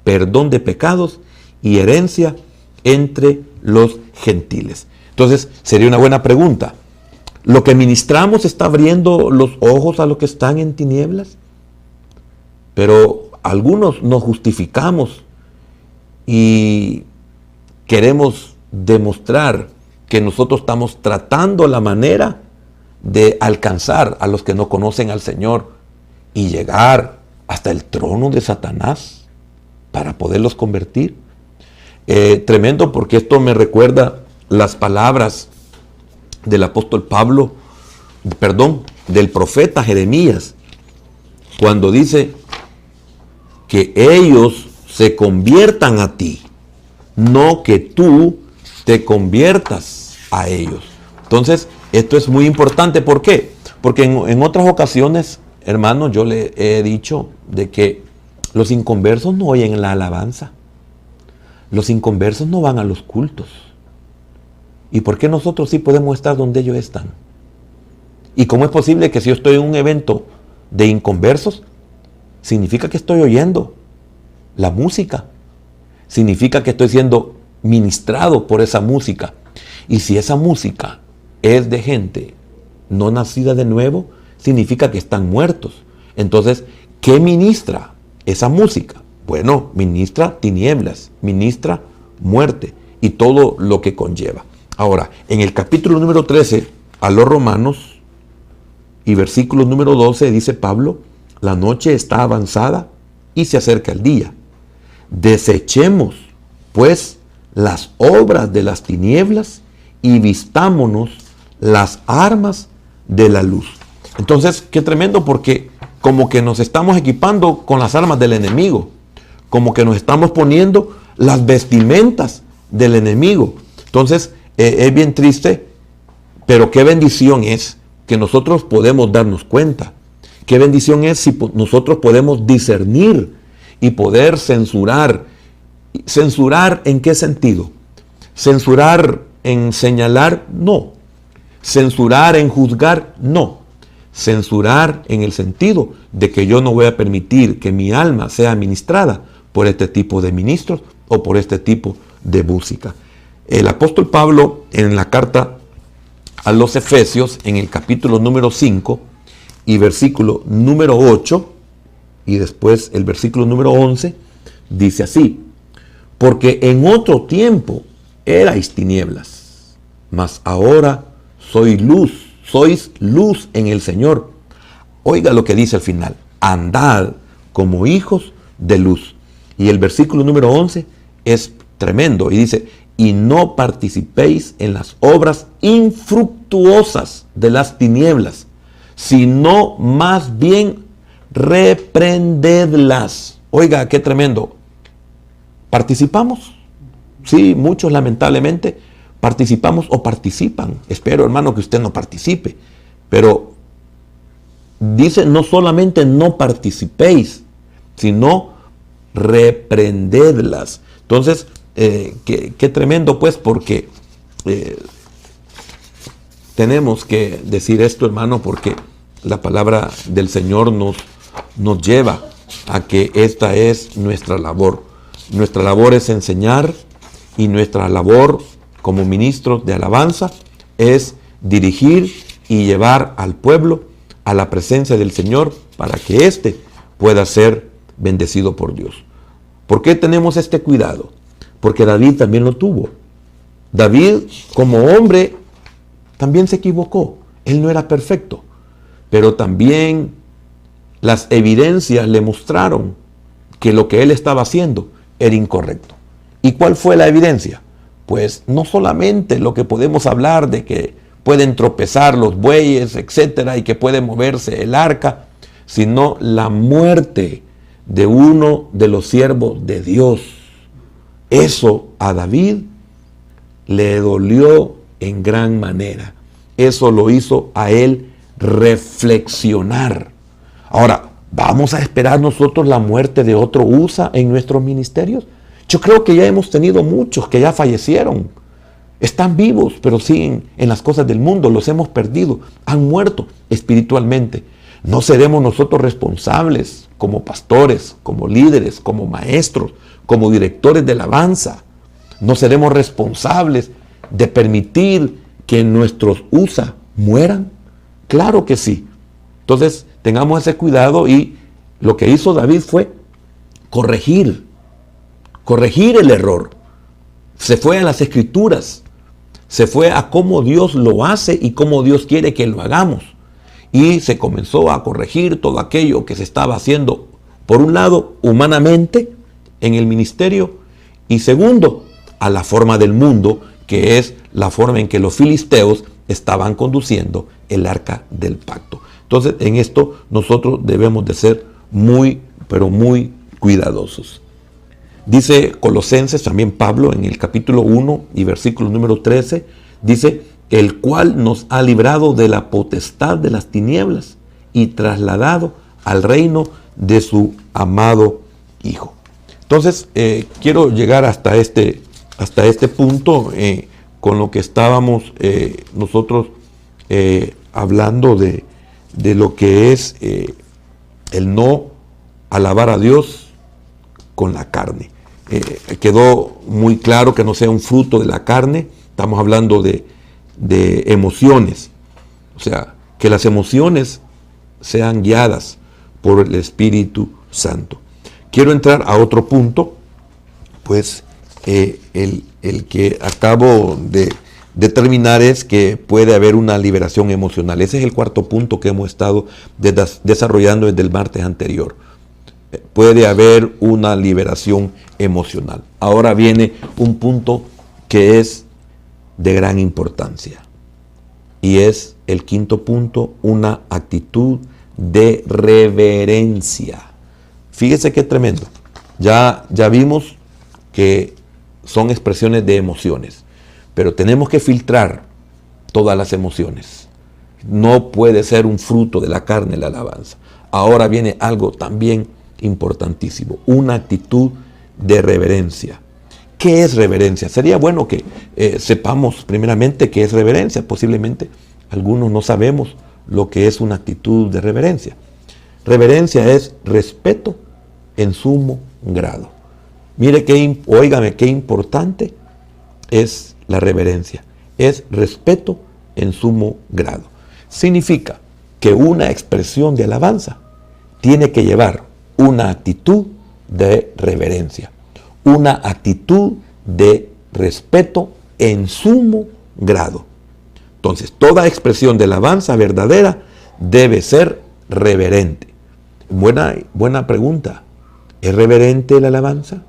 perdón de pecados y herencia entre los gentiles. Entonces, sería una buena pregunta: ¿lo que ministramos está abriendo los ojos a los que están en tinieblas? Pero algunos nos justificamos y queremos demostrar que nosotros estamos tratando la manera de alcanzar a los que no conocen al Señor y llegar hasta el trono de Satanás para poderlos convertir. Tremendo, porque esto me recuerda las palabras del apóstol del profeta Jeremías, cuando dice que ellos se conviertan a ti, no que tú te conviertas a ellos. Entonces, esto es muy importante. ¿Por qué? Porque en otras ocasiones, hermanos, yo le he dicho de que los inconversos no oyen la alabanza. Los inconversos no van a los cultos. ¿Y por qué nosotros sí podemos estar donde ellos están? ¿Y cómo es posible que si yo estoy en un evento de inconversos, significa que estoy oyendo la música? Significa que estoy siendo ministrado por esa música. Y si esa música es de gente no nacida de nuevo, significa que están muertos. Entonces, ¿qué ministra esa música? Bueno, ministra tinieblas, ministra muerte y todo lo que conlleva. Ahora, en el capítulo número 13 a los Romanos y versículo número 12 dice Pablo: la noche está avanzada y se acerca el día. Desechemos, pues, las obras de las tinieblas y vistámonos las armas de la luz. Entonces, qué tremendo, porque como que nos estamos equipando con las armas del enemigo, como que nos estamos poniendo las vestimentas del enemigo. Entonces, es bien triste, pero qué bendición es que nosotros podemos darnos cuenta. Qué bendición es si nosotros podemos discernir y poder censurar. ¿Censurar en qué sentido? ¿Censurar en señalar? No. ¿Censurar en juzgar? No. Censurar en el sentido de que yo no voy a permitir que mi alma sea ministrada por este tipo de ministros o por este tipo de música. El apóstol Pablo, en la carta a los Efesios, en el capítulo número 5 y versículo número 8, y después el versículo número 11, dice así: porque en otro tiempo erais tinieblas, mas ahora sois luz en el Señor. Oiga lo que dice al final: andad como hijos de luz. Y el versículo número 11 es tremendo y dice: y no participéis en las obras infructuosas de las tinieblas, sino más bien reprendedlas. Oiga, qué tremendo. ¿Participamos? Sí, muchos lamentablemente participamos o participan. Espero, hermano, que usted no participe. Pero dice no solamente no participéis, sino reprendedlas. Entonces, qué tremendo, pues, porque tenemos que decir esto, hermano, porque la palabra del Señor nos lleva a que esta es nuestra labor. Nuestra labor es enseñar, y nuestra labor como ministros de alabanza es dirigir y llevar al pueblo a la presencia del Señor para que éste pueda ser bendecido por Dios. ¿Por qué tenemos este cuidado? Porque David también lo tuvo. David, como hombre, también se equivocó. Él no era perfecto, pero también las evidencias le mostraron que lo que él estaba haciendo era incorrecto. ¿Y cuál fue la evidencia? Pues no solamente lo que podemos hablar de que pueden tropezar los bueyes, etcétera, y que puede moverse el arca, sino la muerte de uno de los siervos de Dios. Eso a David le dolió en gran manera. Eso lo hizo a él reflexionar. Ahora, ¿vamos a esperar nosotros la muerte de otro Usa en nuestros ministerios? Yo creo que ya hemos tenido muchos que ya fallecieron. Están vivos, pero siguen en las cosas del mundo. Los hemos perdido. Han muerto espiritualmente. No seremos nosotros responsables como pastores, como líderes, como maestros, como directores de alabanza. No seremos responsables de permitir que nuestros USA mueran. Claro que sí. Entonces, tengamos ese cuidado, y lo que hizo David fue corregir el error. Se fue a las Escrituras. Se fue a cómo Dios lo hace y cómo Dios quiere que lo hagamos. Y se comenzó a corregir todo aquello que se estaba haciendo, por un lado, humanamente en el ministerio, y segundo, a la forma del mundo, que es la forma en que los filisteos estaban conduciendo el arca del pacto. Entonces, en esto nosotros debemos de ser muy, pero muy cuidadosos. Dice Colosenses, también Pablo, en el capítulo 1 y versículo número 13, dice, el cual nos ha librado de la potestad de las tinieblas y trasladado al reino de su amado Hijo. Entonces, quiero llegar hasta este punto con lo que estábamos nosotros hablando de lo que es el no alabar a Dios con la carne. Quedó muy claro que no sea un fruto de la carne. Estamos hablando de emociones. O sea, que las emociones sean guiadas por el Espíritu Santo. Quiero entrar a otro punto, pues el que acabo de determinar es que puede haber una liberación emocional. Ese es el cuarto punto que hemos estado desarrollando desde el martes anterior. Puede haber una liberación emocional. Ahora viene un punto que es de gran importancia. Y es el quinto punto, una actitud de reverencia. Fíjese qué tremendo. Ya vimos que son expresiones de emociones, pero tenemos que filtrar todas las emociones. No puede ser un fruto de la carne la alabanza. Ahora viene algo también importantísimo, una actitud de reverencia. ¿Qué es reverencia? Sería bueno que sepamos primeramente qué es reverencia. Posiblemente algunos no sabemos lo que es una actitud de reverencia. Reverencia es respeto en sumo grado. Mire óigame qué importante es la reverencia. Es respeto en sumo grado. Significa que una expresión de alabanza tiene que llevar una actitud de reverencia, una actitud de respeto en sumo grado. Entonces, toda expresión de alabanza verdadera debe ser reverente. Buena pregunta. ¿Es reverente la alabanza?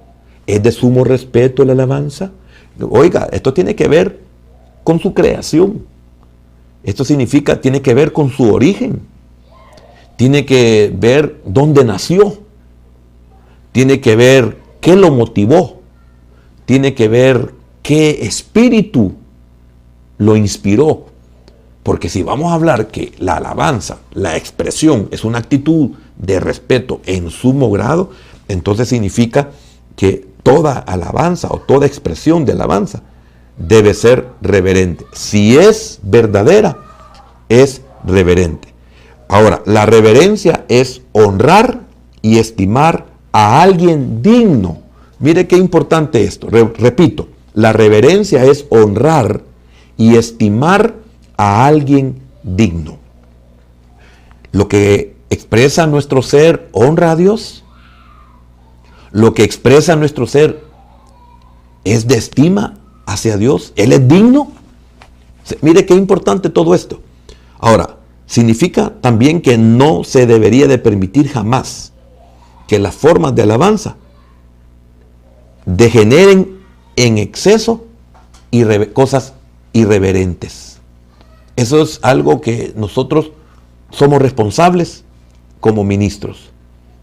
¿Es de sumo respeto la alabanza? Oiga, esto tiene que ver con su creación. Esto significa, tiene que ver con su origen. Tiene que ver dónde nació. Tiene que ver qué lo motivó. Tiene que ver qué espíritu lo inspiró. Porque si vamos a hablar que la alabanza, la expresión, es una actitud de respeto en sumo grado, entonces significa que toda alabanza o toda expresión de alabanza debe ser reverente. Si es verdadera, es reverente. Ahora, la reverencia es honrar y estimar a alguien digno. Mire qué importante esto. Repito, la reverencia es honrar y estimar a alguien digno. Lo que expresa nuestro ser honra a Dios. Lo que expresa nuestro ser es de estima hacia Dios. Él es digno. Mire qué importante todo esto. Ahora, significa también que no se debería de permitir jamás que las formas de alabanza degeneren en exceso y cosas irreverentes. Eso es algo que nosotros somos responsables como ministros.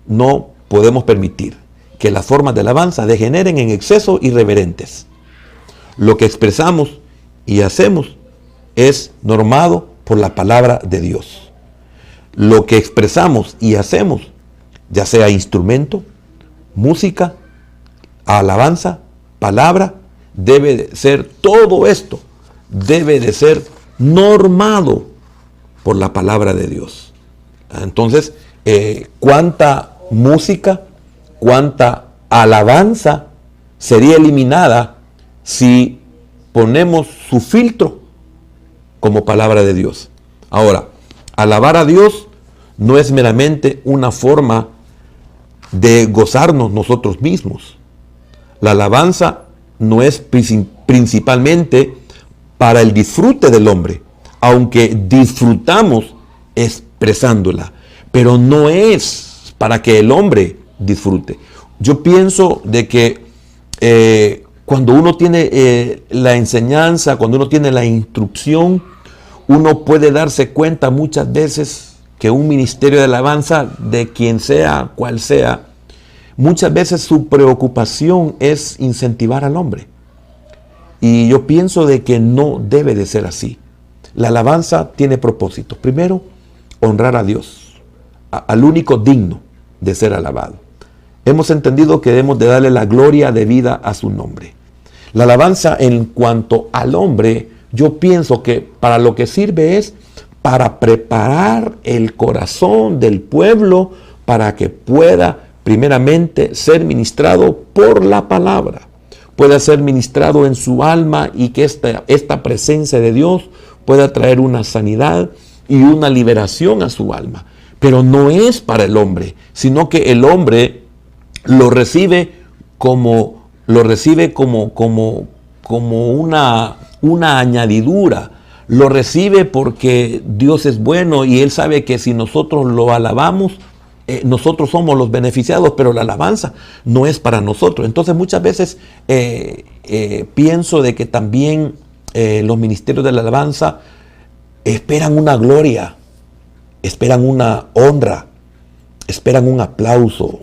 No podemos permitir que las formas de alabanza degeneren en exceso irreverentes. Lo que expresamos y hacemos es normado por la palabra de Dios. Lo que expresamos y hacemos, ya sea instrumento, música, alabanza, palabra, debe de ser, todo esto debe de ser normado por la palabra de Dios. Entonces, ¿cuánta música, cuánta alabanza sería eliminada si ponemos su filtro como palabra de Dios? Ahora, alabar a Dios no es meramente una forma de gozarnos nosotros mismos. La alabanza no es principalmente para el disfrute del hombre, aunque disfrutamos expresándola, pero no es para que el hombre disfrute. Yo pienso de que cuando uno tiene la enseñanza, cuando uno tiene la instrucción, uno puede darse cuenta muchas veces que un ministerio de alabanza, de quien sea, cual sea, muchas veces su preocupación es incentivar al hombre. Y yo pienso de que no debe de ser así. La alabanza tiene propósitos. Primero, honrar a Dios, al único digno de ser alabado. Hemos entendido que debemos de darle la gloria debida a su nombre. La alabanza en cuanto al hombre, yo pienso que para lo que sirve es para preparar el corazón del pueblo para que pueda primeramente ser ministrado por la palabra, pueda ser ministrado en su alma y que esta presencia de Dios pueda traer una sanidad y una liberación a su alma. Pero no es para el hombre, sino que el hombre lo recibe como una añadidura. Lo recibe porque Dios es bueno y Él sabe que si nosotros lo alabamos, nosotros somos los beneficiados, pero la alabanza no es para nosotros. Entonces muchas veces pienso de que también los ministerios de la alabanza esperan una gloria, esperan una honra, esperan un aplauso,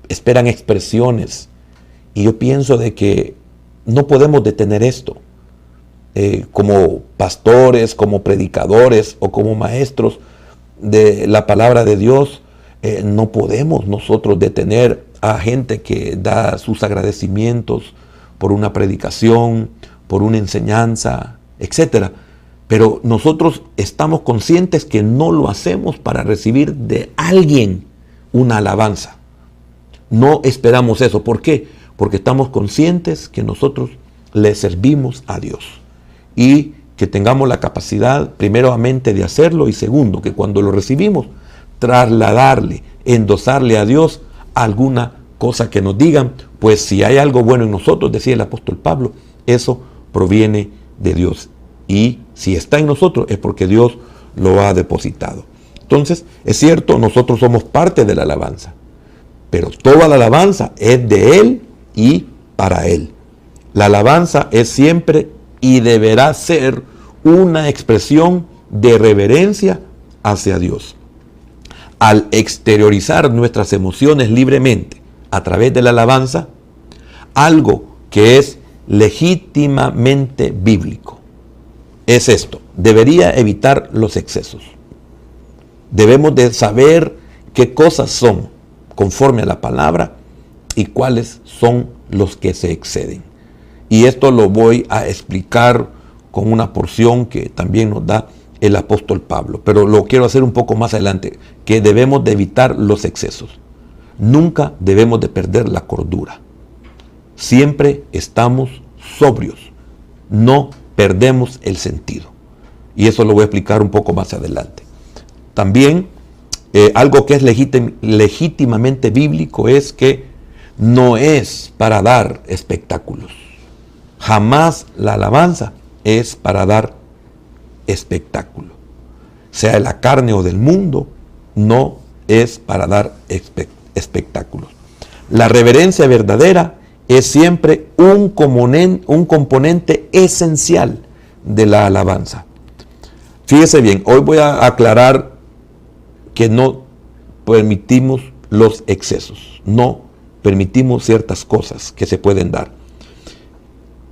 esperan expresiones. Y yo pienso de que no podemos detener esto. Como pastores, como predicadores o como maestros de la palabra de Dios, no podemos nosotros detener a gente que da sus agradecimientos por una predicación, por una enseñanza, etc. Pero nosotros estamos conscientes que no lo hacemos para recibir de alguien una alabanza. No esperamos eso. ¿Por qué? Porque estamos conscientes que nosotros le servimos a Dios. Y que tengamos la capacidad, primeramente, de hacerlo, y segundo, que cuando lo recibimos, trasladarle, endosarle a Dios alguna cosa que nos digan, pues si hay algo bueno en nosotros, decía el apóstol Pablo, eso proviene de Dios. Y si está en nosotros es porque Dios lo ha depositado. Entonces, es cierto, nosotros somos parte de la alabanza, pero toda la alabanza es de Él y para Él. La alabanza es siempre y deberá ser una expresión de reverencia hacia Dios. Al exteriorizar nuestras emociones libremente a través de la alabanza, algo que es legítimamente bíblico es esto: debería evitar los excesos. Debemos de saber qué cosas son conforme a la palabra y cuáles son los que se exceden. Y esto lo voy a explicar con una porción que también nos da el apóstol Pablo, pero lo quiero hacer un poco más adelante, que debemos de evitar los excesos. Nunca debemos de perder la cordura. Siempre estamos sobrios, no perdemos el sentido. Y eso lo voy a explicar un poco más adelante. También algo que es legítimamente bíblico es que no es para dar espectáculos. Jamás la alabanza es para dar espectáculo. Sea de la carne o del mundo, no es para dar espectáculos. La reverencia verdadera es siempre un componente esencial de la alabanza. Fíjese bien, hoy voy a aclarar que no permitimos los excesos, no permitimos ciertas cosas que se pueden dar.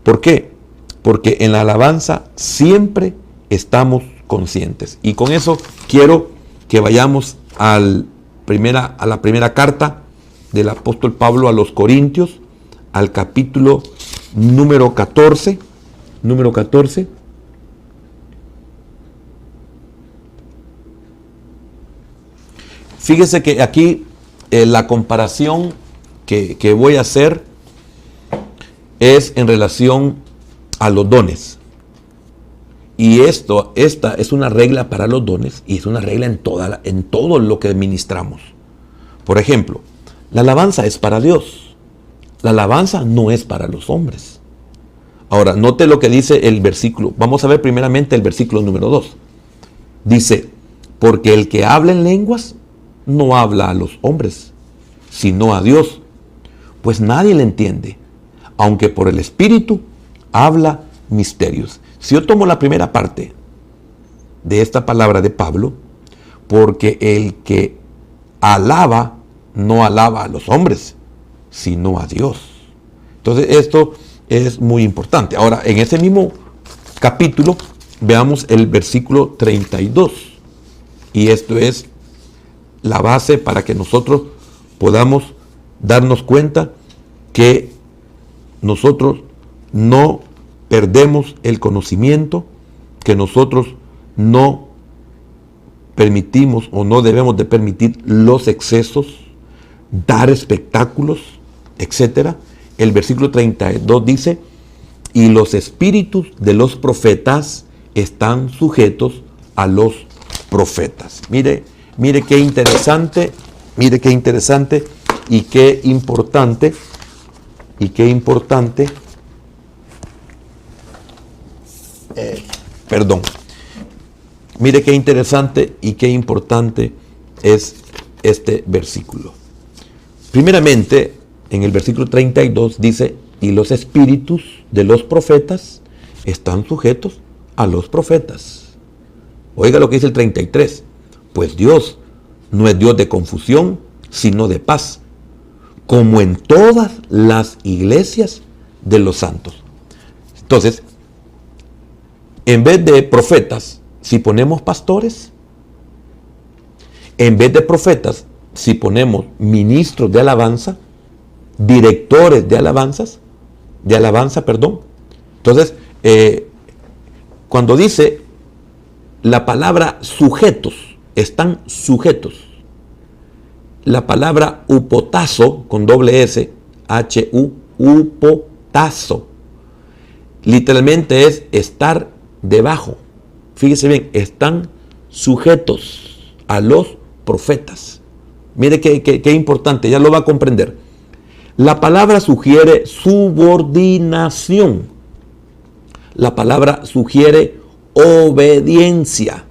¿Por qué? Porque en la alabanza siempre estamos conscientes. Y con eso quiero que vayamos a la primera carta del apóstol Pablo a los Corintios, al capítulo número 14. Fíjese que aquí la comparación que voy a hacer es en relación a los dones. Y esta es una regla para los dones y es una regla en todo lo que ministramos. Por ejemplo, la alabanza es para Dios. La alabanza no es para los hombres. Ahora, note lo que dice el versículo. Vamos a ver primeramente el versículo número 2. Dice, porque el que habla en lenguas no habla a los hombres, sino a Dios, pues nadie le entiende, aunque por el Espíritu habla misterios. Si yo tomo la primera parte de esta palabra de Pablo, porque el que alaba no alaba a los hombres, sino a Dios. Entonces esto es muy importante. Ahora, en ese mismo capítulo, veamos el versículo 32. Y esto es la base para que nosotros podamos darnos cuenta que nosotros no perdemos el conocimiento, que nosotros no permitimos o no debemos de permitir los excesos, dar espectáculos, etc. El versículo 32 dice, y los espíritus de los profetas están sujetos a los profetas. Mire qué interesante, y qué importante, Mire qué interesante y qué importante es este versículo. Primeramente, en el versículo 32 dice, y los espíritus de los profetas están sujetos a los profetas. Oiga lo que dice el 33. Pues Dios no es Dios de confusión, sino de paz, como en todas las iglesias de los santos. Entonces, en vez de profetas, si ponemos pastores, en vez de profetas, si ponemos ministros de alabanza, directores de alabanza, Entonces, cuando dice la palabra sujetos, están sujetos. La palabra upotazo, con doble S, H-U, upotazo, literalmente es estar debajo. Fíjese bien, están sujetos a los profetas. Mire qué importante, ya lo va a comprender. La palabra sugiere subordinación. La palabra sugiere obediencia.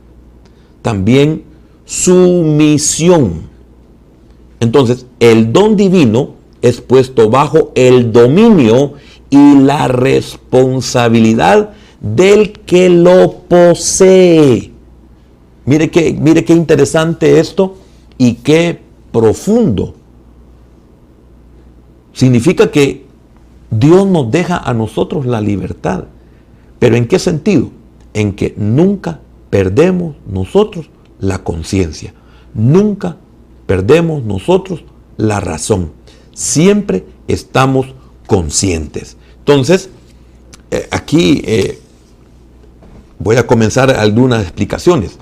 También sumisión. Entonces, el don divino es puesto bajo el dominio y la responsabilidad del que lo posee. Mire qué interesante esto y qué profundo. Significa que Dios nos deja a nosotros la libertad. ¿Pero en qué sentido? En que nunca perdemos nosotros la conciencia. Nunca perdemos nosotros la razón. Siempre estamos conscientes. Entonces, aquí voy a comenzar algunas explicaciones.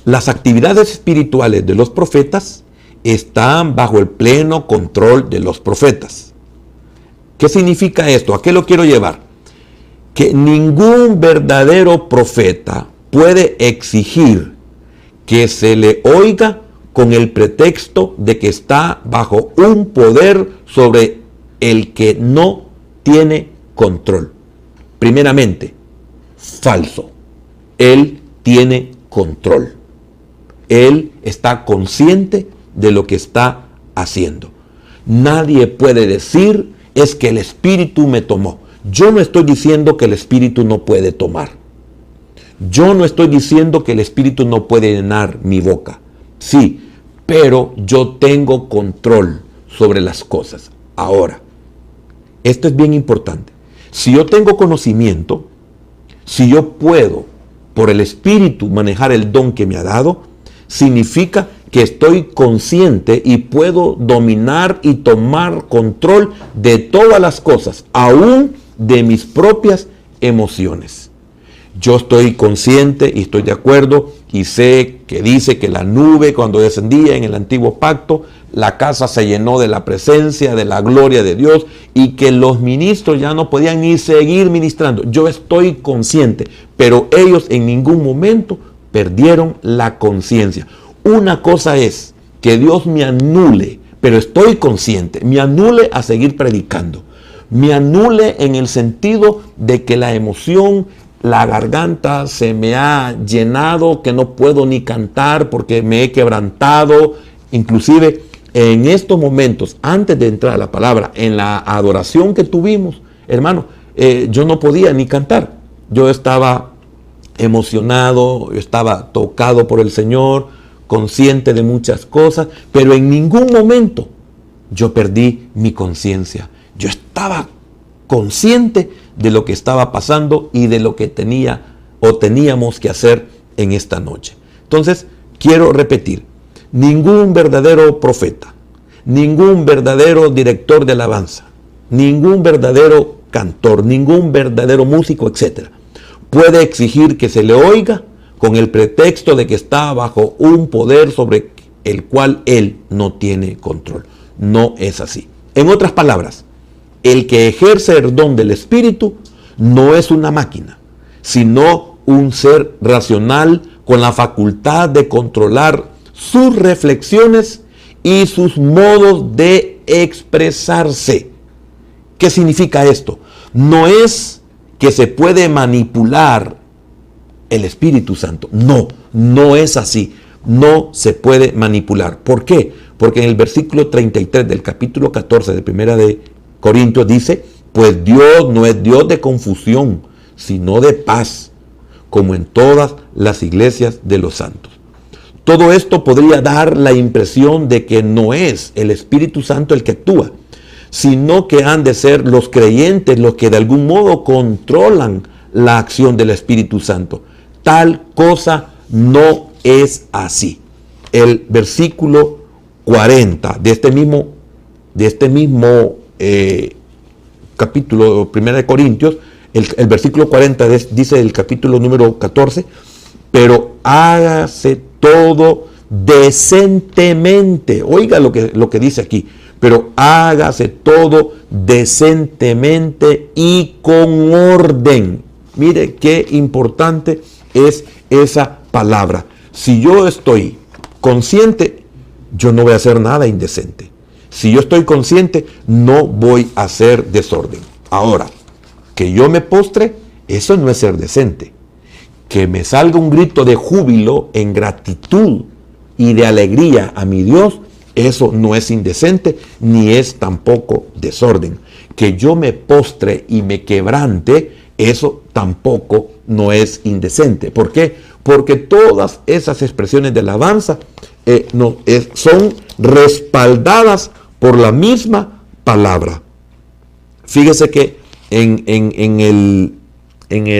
Las actividades espirituales de los profetas están bajo el pleno control de los profetas. ¿Qué significa esto? ¿A qué lo quiero llevar? Que ningún verdadero profeta puede exigir que se le oiga con el pretexto de que está bajo un poder sobre el que no tiene control. Primeramente, falso. Él tiene control. Él está consciente de lo que está haciendo. Nadie puede decir, es que el Espíritu me tomó. Yo no estoy diciendo que el Espíritu no puede tomar. Yo no estoy diciendo que el Espíritu no puede llenar mi boca. Sí, pero yo tengo control sobre las cosas. Ahora, esto es bien importante. Si yo tengo conocimiento, si yo puedo por el Espíritu manejar el don que me ha dado, significa que estoy consciente y puedo dominar y tomar control de todas las cosas, aún de mis propias emociones. Yo estoy consciente y estoy de acuerdo y sé que dice que la nube cuando descendía en el antiguo pacto, la casa se llenó de la presencia, de la gloria de Dios y que los ministros ya no podían ni seguir ministrando. Yo estoy consciente, pero ellos en ningún momento perdieron la conciencia. Una cosa es que Dios me anule, pero estoy consciente. Me anule a seguir predicando. Me anule en el sentido de que la emoción, la garganta se me ha llenado, que no puedo ni cantar porque me he quebrantado. Inclusive en estos momentos, antes de entrar a la palabra, en la adoración que tuvimos, hermano, yo no podía ni cantar. Yo estaba emocionado, yo estaba tocado por el Señor, consciente de muchas cosas, pero en ningún momento yo perdí mi conciencia. Yo estaba consciente de lo que estaba pasando y de lo que teníamos que hacer en esta noche. Entonces, quiero repetir, ningún verdadero profeta, ningún verdadero director de alabanza, ningún verdadero cantor, ningún verdadero músico, etc., puede exigir que se le oiga con el pretexto de que está bajo un poder sobre el cual él no tiene control. No es así. En otras palabras, el que ejerce el don del Espíritu no es una máquina, sino un ser racional con la facultad de controlar sus reflexiones y sus modos de expresarse. ¿Qué significa esto? No es que se puede manipular el Espíritu Santo. No es así. No se puede manipular. ¿Por qué? Porque en el versículo 33 del capítulo 14 de Primera de Corintios dice, pues Dios no es Dios de confusión, sino de paz, como en todas las iglesias de los santos. Todo esto podría dar la impresión de que no es el Espíritu Santo el que actúa, sino que han de ser los creyentes los que de algún modo controlan la acción del Espíritu Santo. Tal cosa no es así. El versículo 40 de este mismo capítulo 1 de Corintios, el versículo 40 dice el capítulo número 14, pero hágase todo decentemente. Oiga lo que dice aquí. Pero hágase todo decentemente y con orden. Mire qué importante es esa palabra. Si yo estoy consciente, yo no voy a hacer nada indecente. Si yo estoy consciente, no voy a hacer desorden. Ahora, que yo me postre, eso no es ser decente. Que me salga un grito de júbilo en gratitud y de alegría a mi Dios, eso no es indecente, ni es tampoco desorden. Que yo me postre y me quebrante, eso tampoco no es indecente. ¿Por qué? Porque todas esas expresiones de alabanza son respaldadas por la misma palabra. Fíjese que en el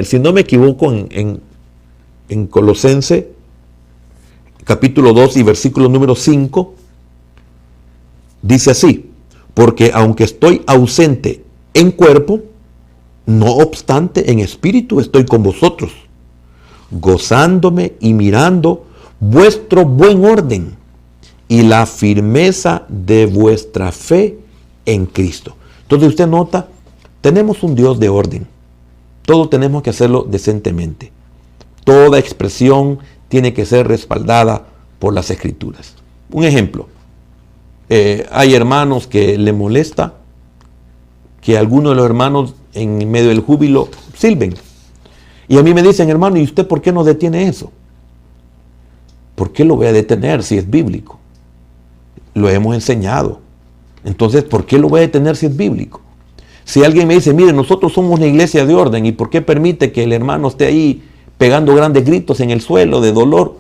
si no me equivoco, en Colosense, capítulo 2 y versículo número 5, dice así, porque aunque estoy ausente en cuerpo, no obstante en espíritu estoy con vosotros, gozándome y mirando vuestro buen orden y la firmeza de vuestra fe en Cristo. Entonces usted nota, tenemos un Dios de orden. Todo tenemos que hacerlo decentemente. Toda expresión tiene que ser respaldada por las Escrituras. Un ejemplo. Hay hermanos que le molesta que algunos de los hermanos en medio del júbilo silben. Y a mí me dicen, hermano, ¿y usted por qué no detiene eso? ¿Por qué lo voy a detener si es bíblico? Lo hemos enseñado. Entonces, ¿por qué lo voy a detener si es bíblico? Si alguien me dice, mire, nosotros somos una iglesia de orden, ¿y por qué permite que el hermano esté ahí pegando grandes gritos en el suelo de dolor?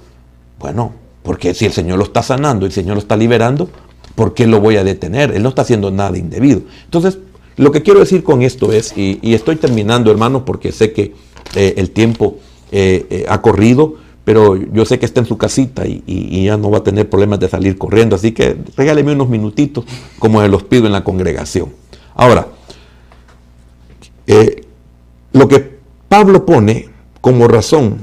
Bueno, porque si el Señor lo está sanando, el Señor lo está liberando, ¿por qué lo voy a detener? Él no está haciendo nada indebido. Entonces, lo que quiero decir con esto es, y estoy terminando, hermano, porque sé que el tiempo ha corrido, pero yo sé que está en su casita y ya no va a tener problemas de salir corriendo, así que regáleme unos minutitos como se los pido en la congregación. Ahora, lo que Pablo pone como razón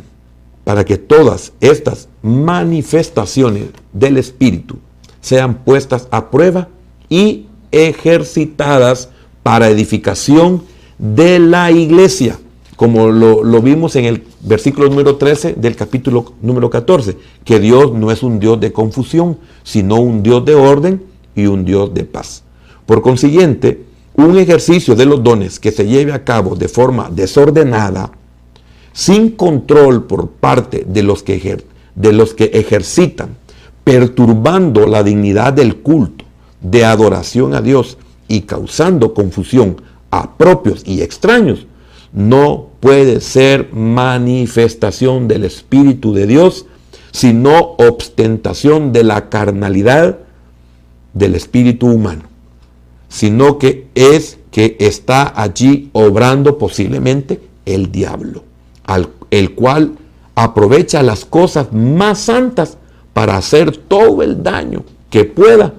para que todas estas manifestaciones del Espíritu sean puestas a prueba y ejercitadas para edificación de la iglesia, como lo vimos en el versículo número 13 del capítulo número 14, que Dios no es un Dios de confusión, sino un Dios de orden y un Dios de paz. Por consiguiente, un ejercicio de los dones que se lleve a cabo de forma desordenada, sin control por parte de los que ejercitan, perturbando la dignidad del culto de adoración a Dios y causando confusión a propios y extraños, no puede ser manifestación del Espíritu de Dios, sino ostentación de la carnalidad del espíritu humano, sino que es que está allí obrando posiblemente el diablo, el cual aprovecha las cosas más santas para hacer todo el daño que pueda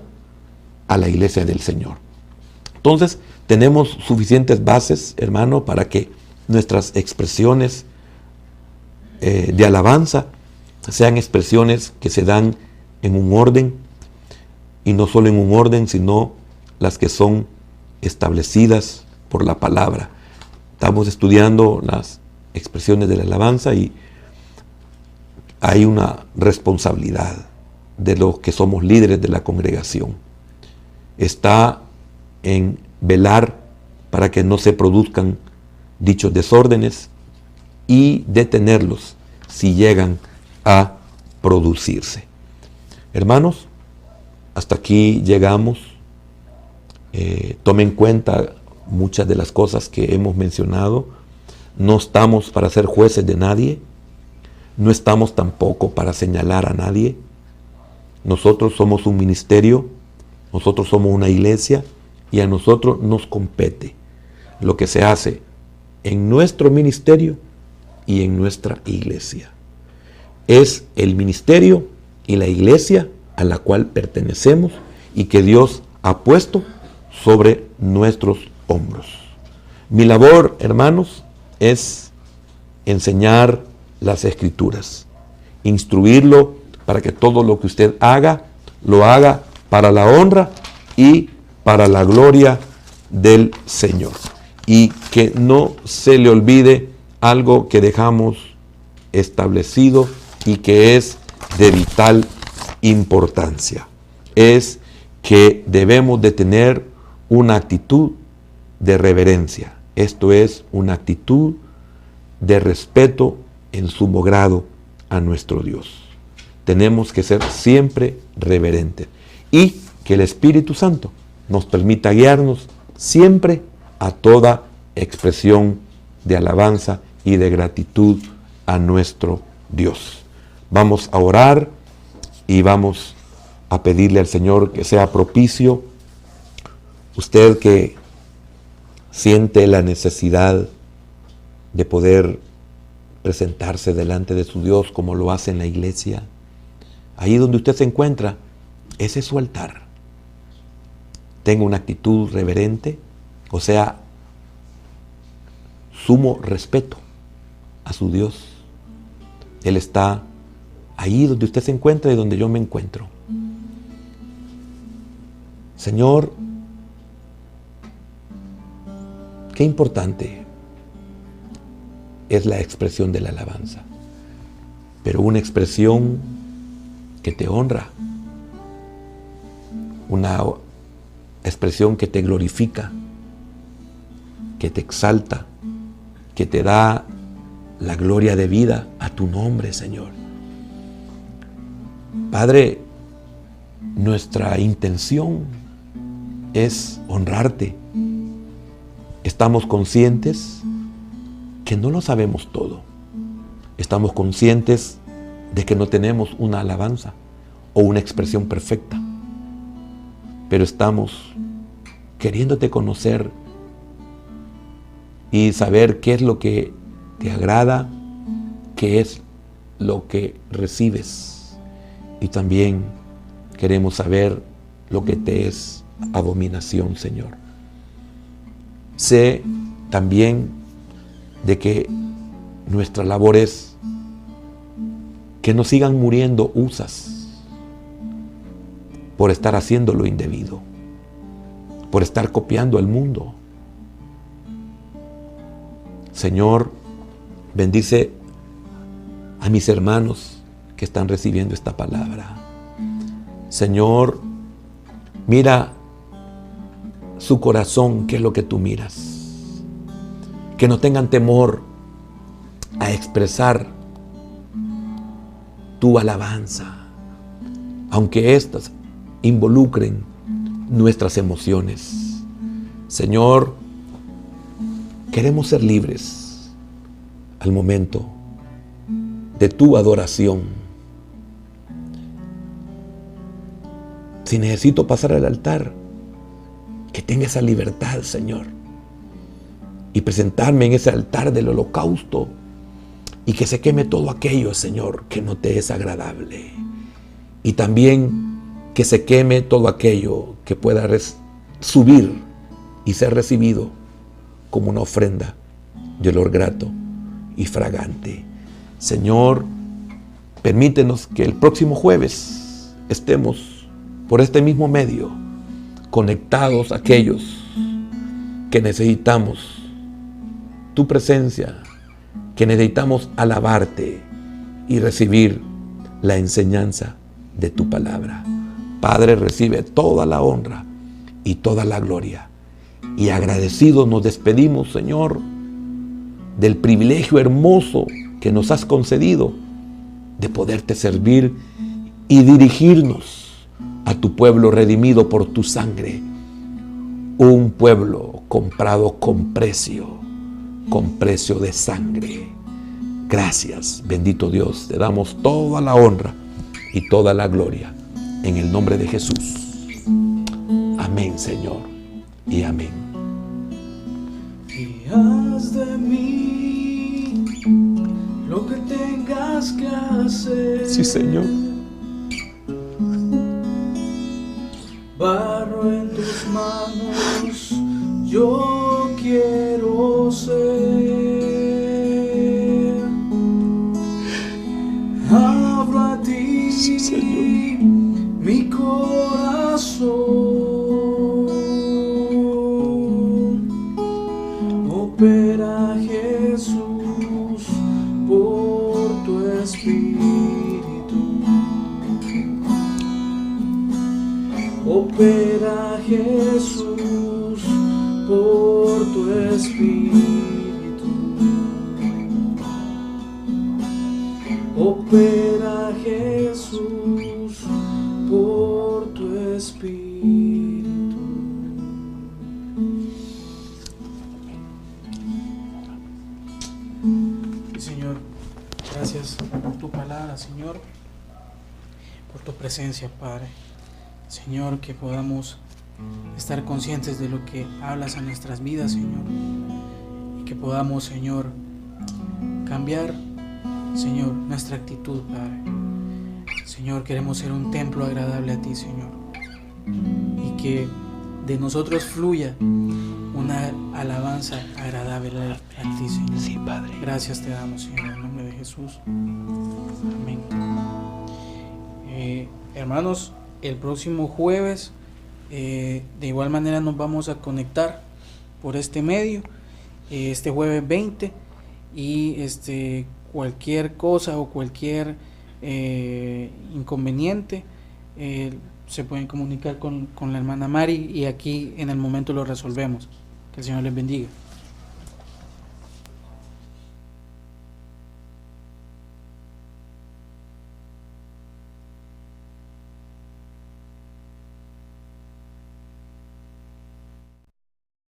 a la iglesia del Señor. Entonces, tenemos suficientes bases, hermano, para que nuestras expresiones de alabanza sean expresiones que se dan en un orden, y no solo en un orden, sino las que son establecidas por la palabra. Estamos estudiando las expresiones de la alabanza y hay una responsabilidad de los que somos líderes de la congregación. Está en velar para que no se produzcan dichos desórdenes y detenerlos si llegan a producirse. Hermanos, hasta aquí llegamos. Tomen en cuenta muchas de las cosas que hemos mencionado. No estamos para ser jueces de nadie. No estamos tampoco para señalar a nadie. Nosotros somos un ministerio, nosotros somos una iglesia y a nosotros nos compete lo que se hace en nuestro ministerio y en nuestra iglesia. Es el ministerio y la iglesia a la cual pertenecemos y que Dios ha puesto sobre nuestros hombros. Mi labor, hermanos, es enseñar las Escrituras, instruirlo para que todo lo que usted haga, lo haga para la honra y para la gloria del Señor. Y que no se le olvide algo que dejamos establecido y que es de vital importancia. Es que debemos de tener una actitud de reverencia. Esto es una actitud de respeto en sumo grado a nuestro Dios. Tenemos que ser siempre reverentes y que el Espíritu Santo nos permita guiarnos siempre a toda expresión de alabanza y de gratitud a nuestro Dios. Vamos a orar y vamos a pedirle al Señor que sea propicio. Usted que siente la necesidad de poder presentarse delante de su Dios como lo hace en la iglesia, ahí donde usted se encuentra, ese es su altar. Tenga una actitud reverente, o sea, sumo respeto a su Dios. Él está ahí donde usted se encuentra y donde yo me encuentro. Señor, qué importante es la expresión de la alabanza, pero una expresión que te honra, una expresión que te glorifica, que te exalta, que te da la gloria de vida a tu nombre, Señor. Padre, nuestra intención es honrarte. Estamos conscientes que no lo sabemos todo. Estamos conscientes de que no tenemos una alabanza o una expresión perfecta. Pero estamos queriéndote conocer y saber qué es lo que te agrada, qué es lo que recibes. Y también queremos saber lo que te es abominación, Señor. Sé también de que nuestra labor es que no sigan muriendo usas por estar haciendo lo indebido, por estar copiando al mundo. Señor, bendice a mis hermanos que están recibiendo esta palabra. Señor, Mira su corazón, que es lo que tú miras. Que no tengan temor a expresar tu alabanza, aunque éstas involucren nuestras emociones. Señor, queremos ser libres al momento de tu adoración. Si necesito pasar al altar, que tenga esa libertad, Señor, y presentarme en ese altar del holocausto, y que se queme todo aquello, Señor, que no te es agradable. Y también que se queme todo aquello que pueda subir y ser recibido como una ofrenda de olor grato y fragante. Señor, permítenos que el próximo jueves estemos por este mismo medio, conectados a aquellos que necesitamos tu presencia, que necesitamos alabarte y recibir la enseñanza de tu palabra. Padre, recibe toda la honra y toda la gloria. Y agradecidos nos despedimos, Señor, del privilegio hermoso que nos has concedido de poderte servir y dirigirnos a tu pueblo redimido por tu sangre. Un pueblo comprado con precio de sangre. Gracias, bendito Dios, te damos toda la honra y toda la gloria en el nombre de Jesús. Amén, Señor, y amén. Y haz de mí lo que tengas que hacer. Sí, Señor. Barro en tus manos, yo quiero ser. Abro a ti, Sí, Señor, mi corazón. Opera, Jesús, por tu espíritu. Opera, Jesús, por tu espíritu. Opera, Jesús, por tu espíritu. Y Señor, gracias por tu palabra, Señor, por tu presencia, Padre. Señor, que podamos estar conscientes de lo que hablas a nuestras vidas, Señor, y que podamos, Señor, cambiar, Señor, nuestra actitud, Padre. Señor, queremos ser un templo agradable a ti, Señor, y que de nosotros fluya una alabanza agradable a ti, Señor. sí, Padre. Gracias te damos, Señor, en el nombre de Jesús. Amén. Hermanos, el próximo jueves de igual manera nos vamos a conectar por este medio, este jueves 20, y cualquier cosa o cualquier inconveniente se pueden comunicar con la hermana Mari, y aquí en el momento lo resolvemos. Que el Señor les bendiga.